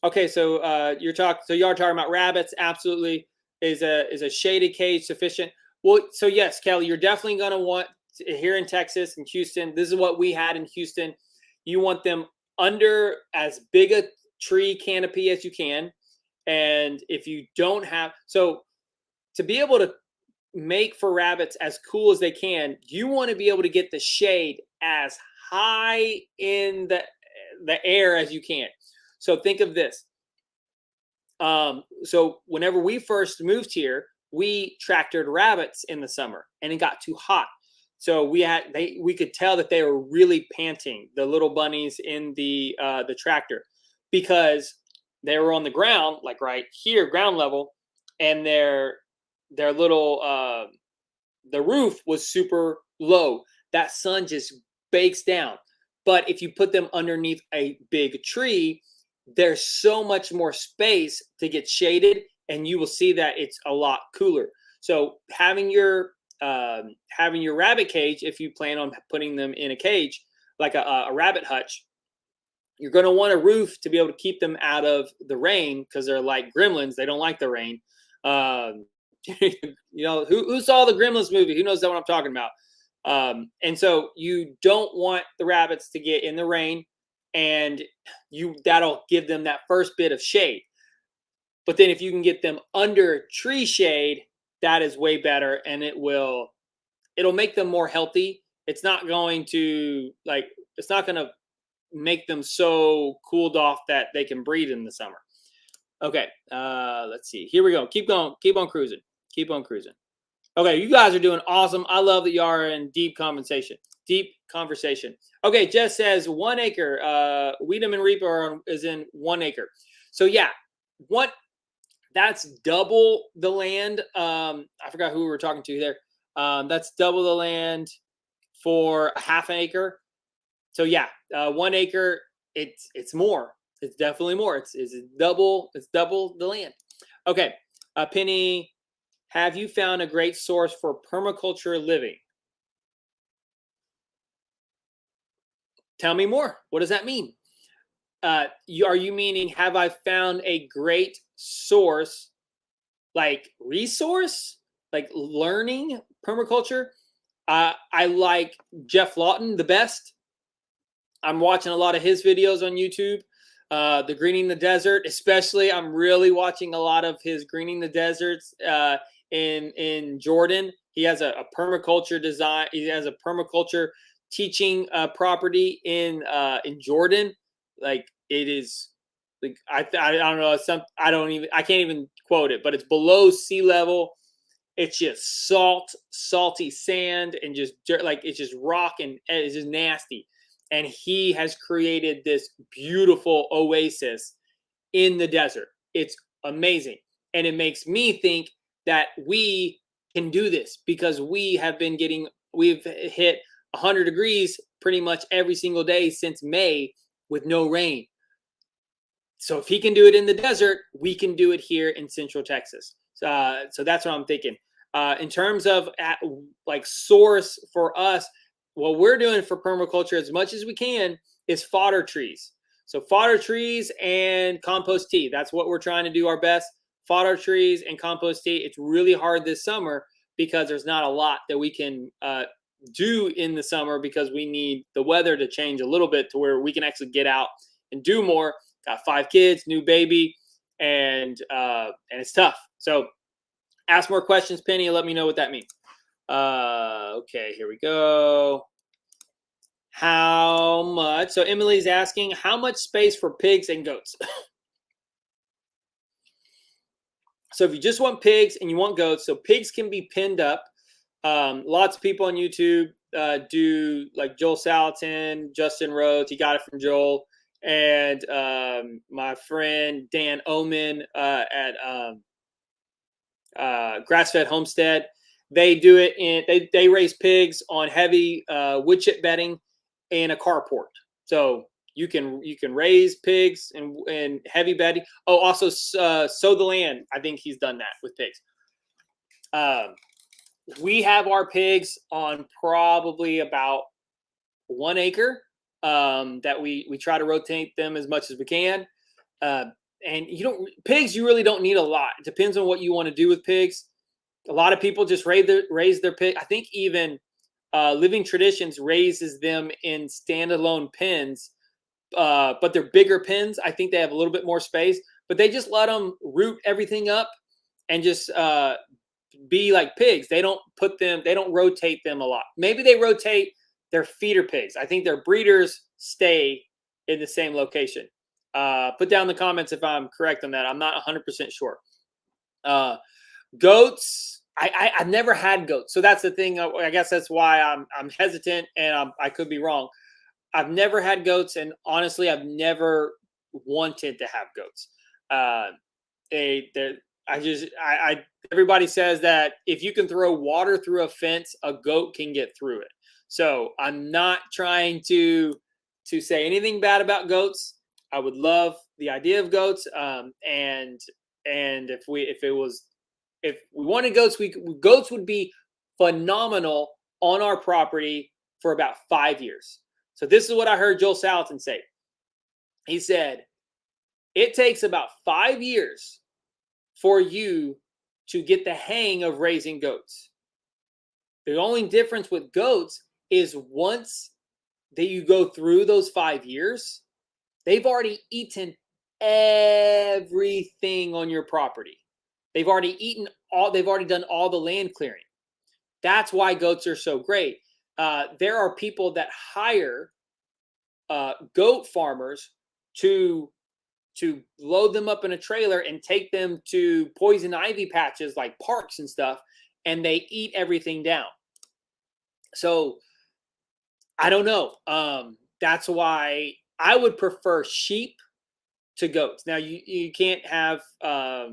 Okay, so you are talking about rabbits. Absolutely, is a shaded cage sufficient? Well, so yes, Kelly, you're definitely going to want here in Texas and Houston. This is what we had in Houston. You want them under as big a tree canopy as you can, and if you don't have, so to be able to make for rabbits as cool as they can, you want to be able to get the shade as high in the air as you can. So think of this. So whenever we first moved here, we tractored rabbits in the summer, and it got too hot. So we could tell that they were really panting, the little bunnies in the tractor, because they were on the ground, like right here, ground level, and their little the roof was super low. That sun just bakes down. But if you put them underneath a big tree, there's so much more space to get shaded, and you will see that it's a lot cooler. So having your rabbit cage, if you plan on putting them in a cage, like a rabbit hutch, you're going to want a roof to be able to keep them out of the rain, because they're like gremlins. They don't like the rain. You know, who saw the Gremlins movie? Who knows what I'm talking about? And so you don't want the rabbits to get in the rain, and that'll give them that first bit of shade. But then if you can get them under tree shade, that is way better, and it'll make them more healthy. It's not going to make them so cooled off that they can breathe in the summer. Okay, let's see. Here we go. Keep going. Keep on cruising. Keep on cruising. Okay, you guys are doing awesome. I love that you are in deep conversation. Okay, Jess says 1 acre. Weedham and Reaper is in 1 acre. So yeah, what that's double the land. I forgot who we were talking to there. That's double the land for a half an acre. So yeah, 1 acre, it's more. It's definitely more. It's double. It's double the land. Okay, Penny, have you found a great source for permaculture living? Tell me more. What does that mean? Are you meaning have I found a great source, like resource, like learning permaculture? I like Jeff Lawton the best. I'm watching a lot of his videos on YouTube. The Greening the Desert, especially. I'm really watching a lot of his Greening the Deserts in Jordan. He has a permaculture design. He has a permaculture teaching property in Jordan. Like it is, like I don't know, I can't even quote it, but it's below sea level. It's just salty sand, and just dirt, like it's just rock, and it's just nasty. And he has created this beautiful oasis in the desert. It's amazing. And it makes me think that we can do this because we've hit 100 degrees pretty much every single day since May with no rain. So if he can do it in the desert, we can do it here in Central Texas. So that's what I'm thinking. In terms of like source for us, what we're doing for permaculture as much as we can is fodder trees. So fodder trees and compost tea. That's what we're trying to do our best. Fodder trees and compost tea. It's really hard this summer because there's not a lot that we can do in the summer because we need the weather to change a little bit to where we can actually get out and do more. Got 5 kids, new baby, and it's tough. So ask more questions, Penny, and let me know what that means. Okay, here we go. How much? So Emily's asking, how much space for pigs and goats? So if you just want pigs and you want goats, so pigs can be pinned up. Lots of people on YouTube do, like Joel Salatin, Justin Rhodes. He got it from Joel. And my friend Dan Oman at Grass-Fed Homestead. They do it they raise pigs on heavy wood chip bedding in a carport. So you can raise pigs and heavy bedding. Oh, also sow the land. I think he's done that with pigs. We have our pigs on probably about 1 acre that we try to rotate them as much as we can. And pigs, you really don't need a lot. It depends on what you want to do with pigs. A lot of people just raise their pig. I think even Living Traditions raises them in standalone pens, but they're bigger pens. I think they have a little bit more space, but they just let them root everything up and just be like pigs. They don't rotate them a lot. Maybe they rotate their feeder pigs. I think their breeders stay in the same location. Put down in the comments if I'm correct on that. I'm not 100% sure. Goats, I've never had goats, so that's the thing. I guess that's why I'm hesitant, and I could be wrong. I've never had goats, and honestly, I've never wanted to have goats. Everybody says that if you can throw water through a fence, a goat can get through it. So I'm not trying to say anything bad about goats. I would love the idea of goats, and if we wanted goats, goats would be phenomenal on our property for about 5 years. So this is what I heard Joel Salatin say. He said, it takes about 5 years for you to get the hang of raising goats. The only difference with goats is once that you go through those 5 years, they've already eaten everything on your property. They've already done all the land clearing. That's why goats are so great. There are people that hire goat farmers to load them up in a trailer and take them to poison ivy patches like parks and stuff, and they eat everything down. So I don't know. That's why I would prefer sheep to goats. Now you can't have I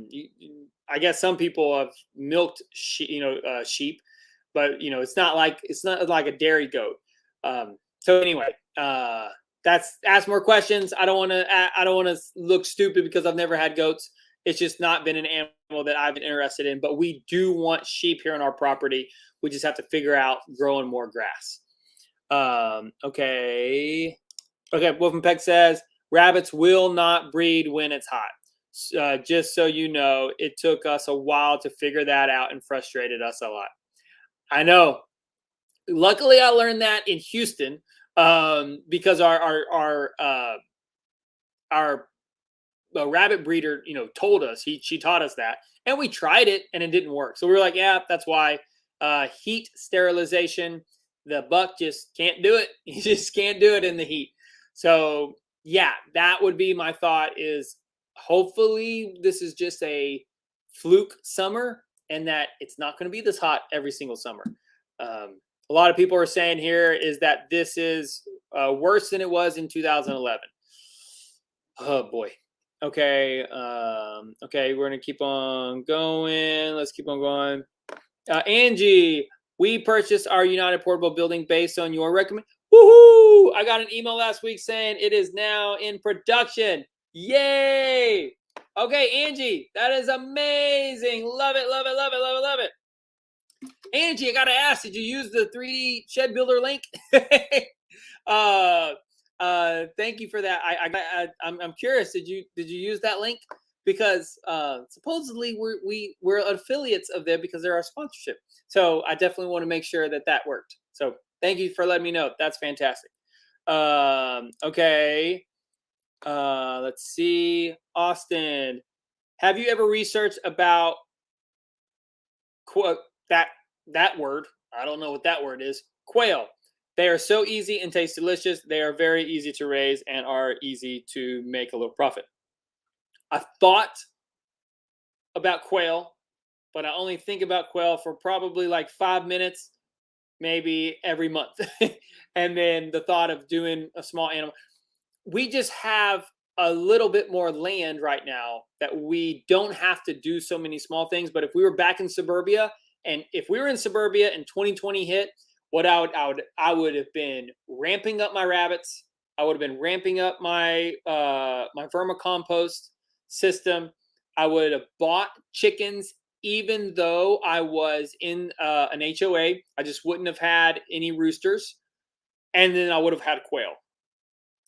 guess some people have milked sheep, but it's not like a dairy goat. So anyway, ask more questions. I don't want to look stupid because I've never had goats. It's just not been an animal that I've been interested in. But we do want sheep here on our property. We just have to figure out growing more grass. Okay. Wolf Peck says rabbits will not breed when it's hot. Just so you know, it took us a while to figure that out and frustrated us a lot. I know. Luckily, I learned that in Houston because our rabbit breeder, told us. She taught us that, and we tried it, and it didn't work. So we were like, yeah, that's why. Heat sterilization. The buck just can't do it. He just can't do it in the heat. So yeah, that would be my thought. Is hopefully this is just a fluke summer, and that it's not going to be this hot every single summer. A lot of people are saying here is that this is worse than it was in 2011. Oh boy. Okay. Okay. We're going to keep on going. Let's keep on going. Angie, we purchased our United Portable building based on your recommend. Woohoo! I got an email last week saying it is now in production. Yay! Okay, Angie, that is amazing. Love it, love it, love it, love it, love it. Angie, I gotta ask, did you use the 3D shed builder link? Thank you for that. I'm curious. Did you use that link? Because supposedly we're affiliates of them because they're our sponsorship. So I definitely want to make sure that worked. So thank you for letting me know. That's fantastic. Okay. Let's see. Austin, have you ever researched about that word? I don't know what that word is. Quail. They are so easy and taste delicious. They are very easy to raise and are easy to make a little profit. I thought about quail, but I only think about quail for probably like 5 minutes, maybe every month. And then the thought of doing a small animal. We just have a little bit more land right now that we don't have to do so many small things. But if we were back in suburbia, and if we were in suburbia and 2020 hit, what I would have been ramping up my rabbits. I would have been ramping up my my vermicompost system. I would have bought chickens, even though I was in an HOA. I just wouldn't have had any roosters, and then I would have had quail,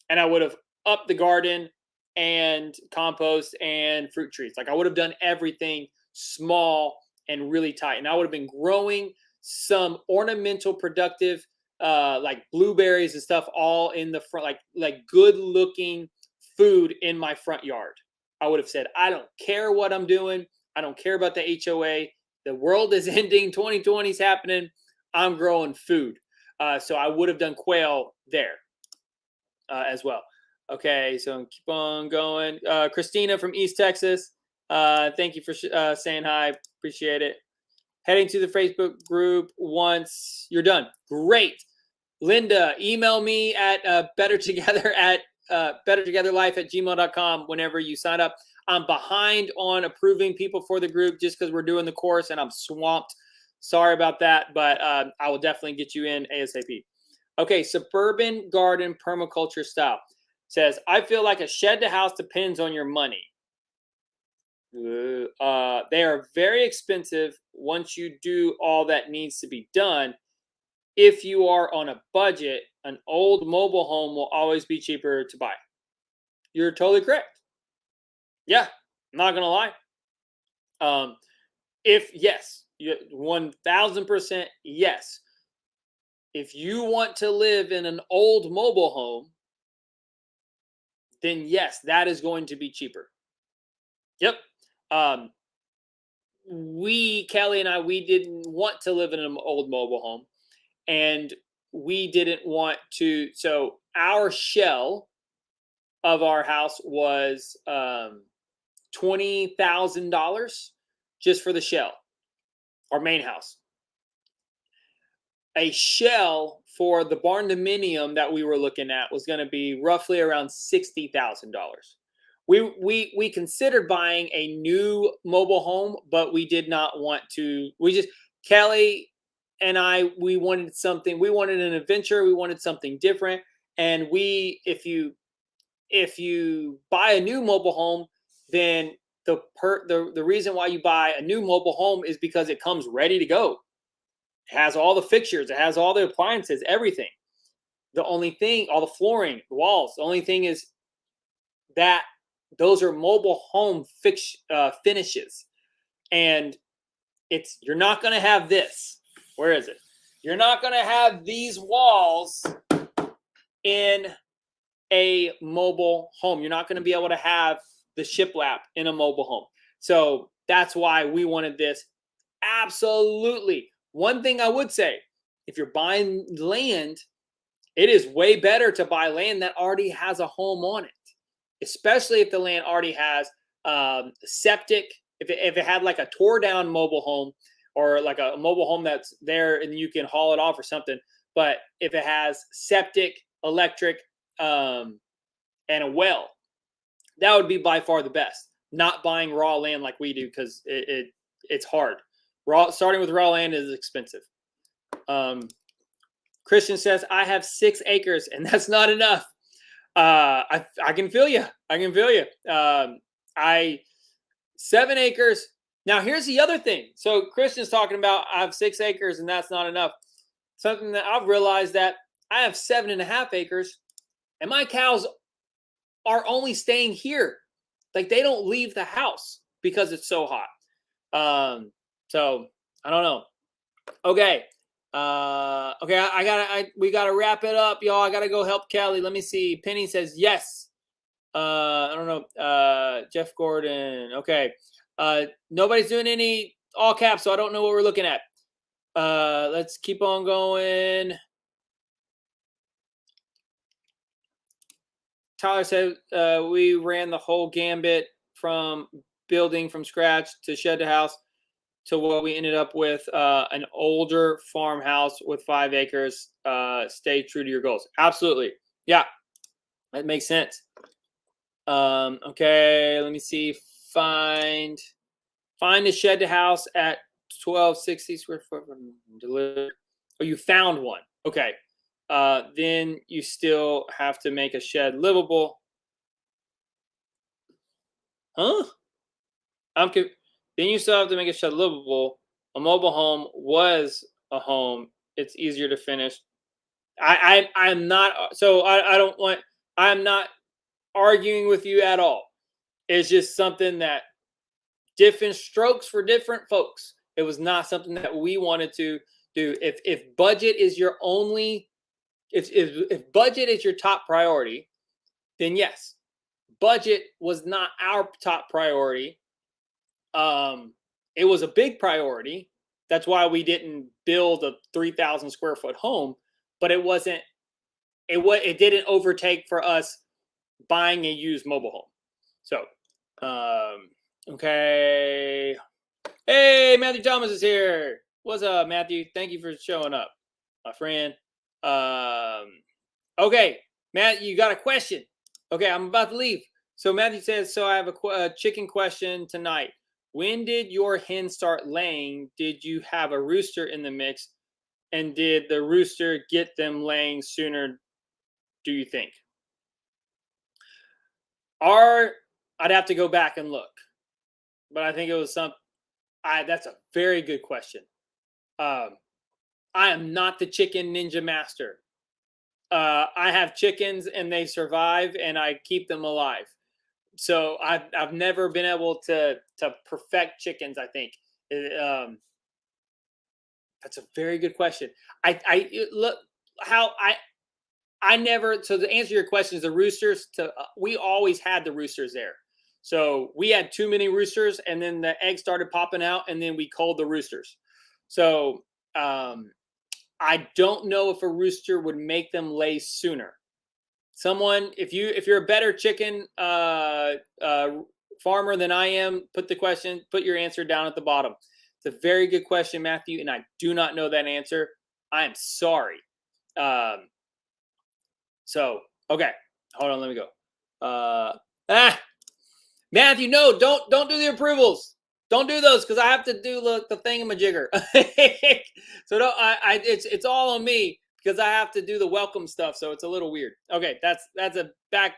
and I would have upped the garden and compost and fruit trees. Like I would have done everything small and really tight, and I would have been growing some ornamental productive like blueberries and stuff all in the front, like good looking food in my front yard. I would have said, I don't care what I'm doing. I don't care about the HOA. The world is ending. 2020 is happening. I'm growing food. So I would have done quail there as well. Okay, so keep on going. Christina from East Texas. Thank you for saying hi. Appreciate it. Heading to the Facebook group once you're done. Great. Linda, email me at bettertogetherlife@gmail.com whenever you sign up. I'm behind on approving people for the group just because we're doing the course and I'm swamped. Sorry about that, but I will definitely get you in ASAP. Okay, suburban garden permaculture style says, I feel like a shed to house depends on your money. They are very expensive once you do all that needs to be done. If you are on a budget, an old mobile home will always be cheaper to buy. You're totally correct. Yeah, I'm not gonna lie. If yes, 1000% yes. If you want to live in an old mobile home, then yes, that is going to be cheaper. Yep. Kelly and I, we didn't want to live in an old mobile home, and we didn't want to. So our shell of our house was $20,000 just for the shell, our main house. A shell for the barn dominium that we were looking at was going to be roughly around $60,000. we considered buying a new mobile home, but we did not want to. Kelly and we wanted something. We wanted an adventure. We wanted something different. And if you buy a new mobile home, then the reason why you buy a new mobile home is because it comes ready to go. It has all the fixtures. It has all the appliances, everything. The only thing, all the flooring, the walls. The only thing is that those are mobile home finishes, and you're not going to have this. Where is it? You're not going to have these walls in a mobile home. You're not going to be able to have the shiplap in a mobile home. So that's why we wanted this. Absolutely. One thing I would say, if you're buying land, it is way better to buy land that already has a home on it, especially if the land already has septic. If it had like a tore down mobile home, or like a mobile home that's there and you can haul it off or something. But if it has septic, electric, and a well, that would be by far the best. Not buying raw land like we do, because it's hard. Starting with raw land is expensive. Christian says, I have 6 acres and that's not enough. I can feel you. 7 acres. Now here's the other thing. So Christian's talking about, I have 6 acres and that's not enough. Something that I've realized, that I have 7.5 acres and my cows are only staying here. Like, they don't leave the house because it's so hot. So I don't know. Okay. We gotta wrap it up, y'all. I gotta go help Kelly. Let me see. Penny says yes. I don't know. Jeff Gordon. Okay. Nobody's doing any all caps, so I don't know what we're looking at. Let's keep on going. Tyler said we ran the whole gambit from building from scratch to shed to house to what we ended up with, an older farmhouse with 5 acres. Stay true to your goals. Absolutely. Yeah, that makes sense. Okay, let me see. Find a shed to house at 1260 square foot. Delivered. Oh, you found one. Okay. Then you still have to make a shed livable. Huh? Then you still have to make a shed livable. A mobile home was a home. It's easier to finish. I'm not. So I don't want. I'm not arguing with you at all. It's just something that different strokes for different folks. It was not something that we wanted to do. If budget is your only, if budget is your top priority, then yes. Budget was not our top priority. It was a big priority. That's why we didn't build a 3,000 square foot home, but it wasn't. It didn't overtake for us buying a used mobile home. So, okay. Hey, Matthew Thomas is here. What's up, Matthew? Thank you for showing up, my friend. Okay, Matt, you got a question? Okay, I'm about to leave. So Matthew says, so I have a chicken question tonight. When did your hen start laying? Did you have a rooster in the mix? And did the rooster get them laying sooner, do you think? I'd have to go back and look. But I think it was that's a very good question. I am not the chicken ninja master. I have chickens and they survive and I keep them alive. So I've never been able to perfect chickens, I think. That's a very good question. I never, so to answer your question, is the roosters, we always had the roosters there. So we had too many roosters and then the eggs started popping out and then we culled the roosters. So I don't know if a rooster would make them lay sooner. Someone, if you're a better chicken farmer than I am, put your answer down at the bottom. It's a very good question, Matthew, and I do not know that answer. I am sorry. So, okay. Hold on, let me go. Matthew, no, don't do the approvals. Don't do those because I have to do the thingamajigger. So it's all on me because I have to do the welcome stuff. So it's a little weird. Okay, that's a back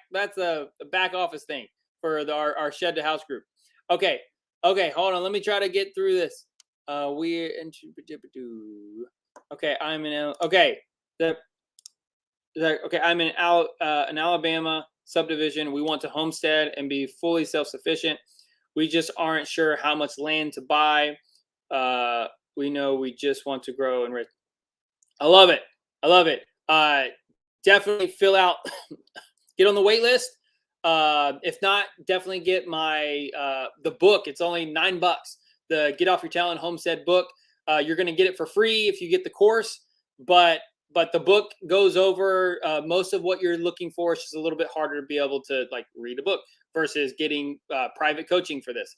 office thing for our shed to house group. Okay, hold on. Let me try to get through this. Okay, I'm in. Okay, I'm in an Alabama subdivision. We want to homestead and be fully self-sufficient. We just aren't sure how much land to buy. We know we just want to grow and rich. I love it. Definitely fill out, get on the wait list. If not, definitely get my the book. It's only $9. The Get Off Your Talent Homestead book. You're going to get it for free if you get the course, but the book goes over most of what you're looking for. It's just a little bit harder to be able to like read a book versus getting private coaching for this.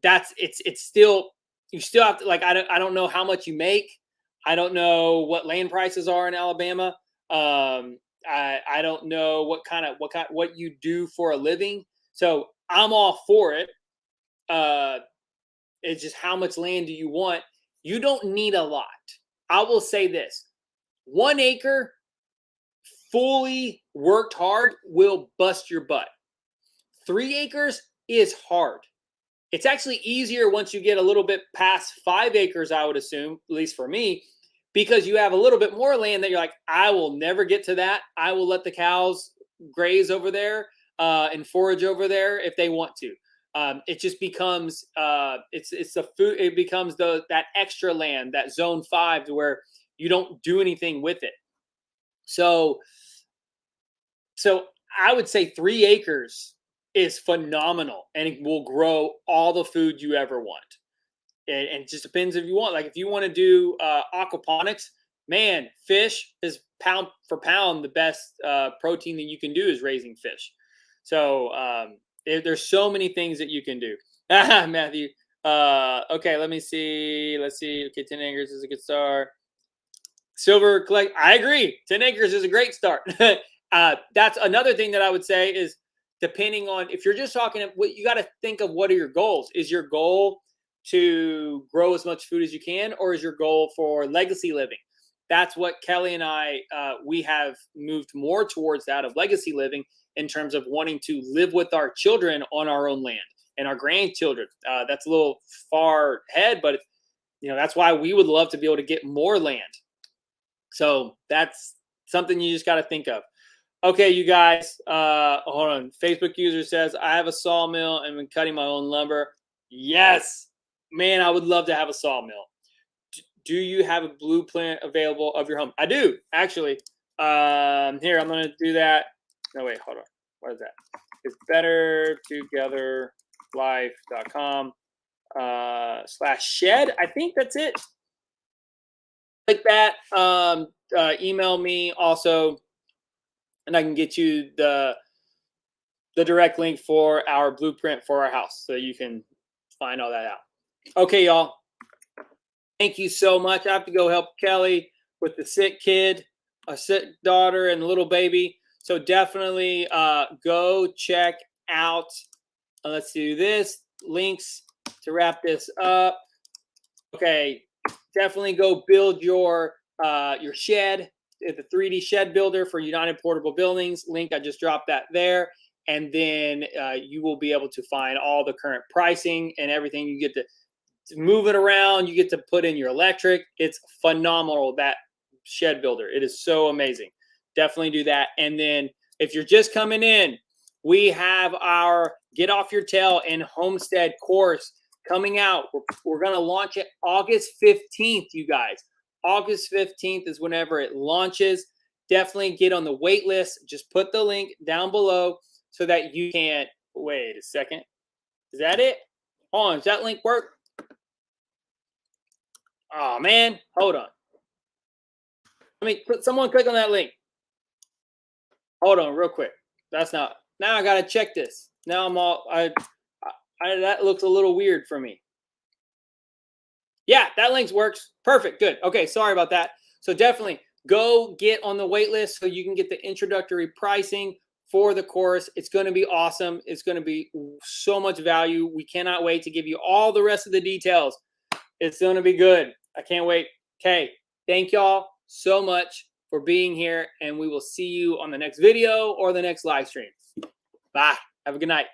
It's still, you still have to, like, I don't know how much you make. I don't know what land prices are in Alabama. I don't know what you do for a living. So I'm all for it. It's just how much land do you want? You don't need a lot. I will say this: 1 acre, fully worked hard, will bust your butt. 3 acres is hard. It's actually easier once you get a little bit past 5 acres, I would assume, at least for me, because you have a little bit more land that you're like, I will never get to that. I will let the cows graze over there and forage over there if they want to. It just becomes it's the food. It becomes that extra land, that zone 5, to where you don't do anything with it. So I would say 3 acres is phenomenal, and it will grow all the food you ever want. And it just depends if you want. Like if you want to do aquaponics, man, fish is pound for pound the best protein that you can do is raising fish. So there's so many things that you can do. Matthew. Okay, let me see. Let's see. Okay, 10 acres is a good start. Silver collect. I agree. 10 acres is a great start. That's another thing that I would say is, depending on if you're just talking, you got to think of what are your goals. Is your goal to grow as much food as you can, or is your goal for legacy living? That's what Kelly and I, we have moved more towards that of legacy living, in terms of wanting to live with our children on our own land and our grandchildren. That's a little far ahead, but that's why we would love to be able to get more land. So that's something you just got to think of. Okay, you guys, hold on. Facebook user says, I have a sawmill and been cutting my own lumber. Yes, man, I would love to have a sawmill. Do you have a blueprint available of your home? I do, actually. Here, I'm going to do that. No, wait, hold on. What is that? It's bettertogetherlife.com/shed. I think that's it. Like that. Email me also, and I can get you the direct link for our blueprint for our house, so you can find all that out. Okay, y'all. Thank you so much. I have to go help Kelly with the sick kid, a sick daughter, and little baby. So definitely go check out. Let's do this. Links to wrap this up. Okay, definitely go build your shed. The 3D shed builder for United Portable Buildings. Link, I just dropped that there. And then you will be able to find all the current pricing and everything. You get to move it around. You get to put in your electric. It's phenomenal, that shed builder. It is so amazing. Definitely do that. And then if you're just coming in, we have our Get Off Your Tail and Homestead course coming out. We're going to launch it August 15th, you guys. August 15th is whenever it launches. Definitely get on the wait list. Just put the link down below so that you can, wait a second. Is that it? Hold on, does that link work? Oh man, hold on. Someone click on that link. Hold on real quick. That's not, now I got to check this. Now I'm all, that looks a little weird for me. Yeah, that link works. Perfect. Good. Okay. Sorry about that. So definitely go get on the wait list so you can get the introductory pricing for the course. It's going to be awesome. It's going to be so much value. We cannot wait to give you all the rest of the details. It's going to be good. I can't wait. Okay. Thank y'all so much for being here, and we will see you on the next video or the next live stream. Bye. Have a good night.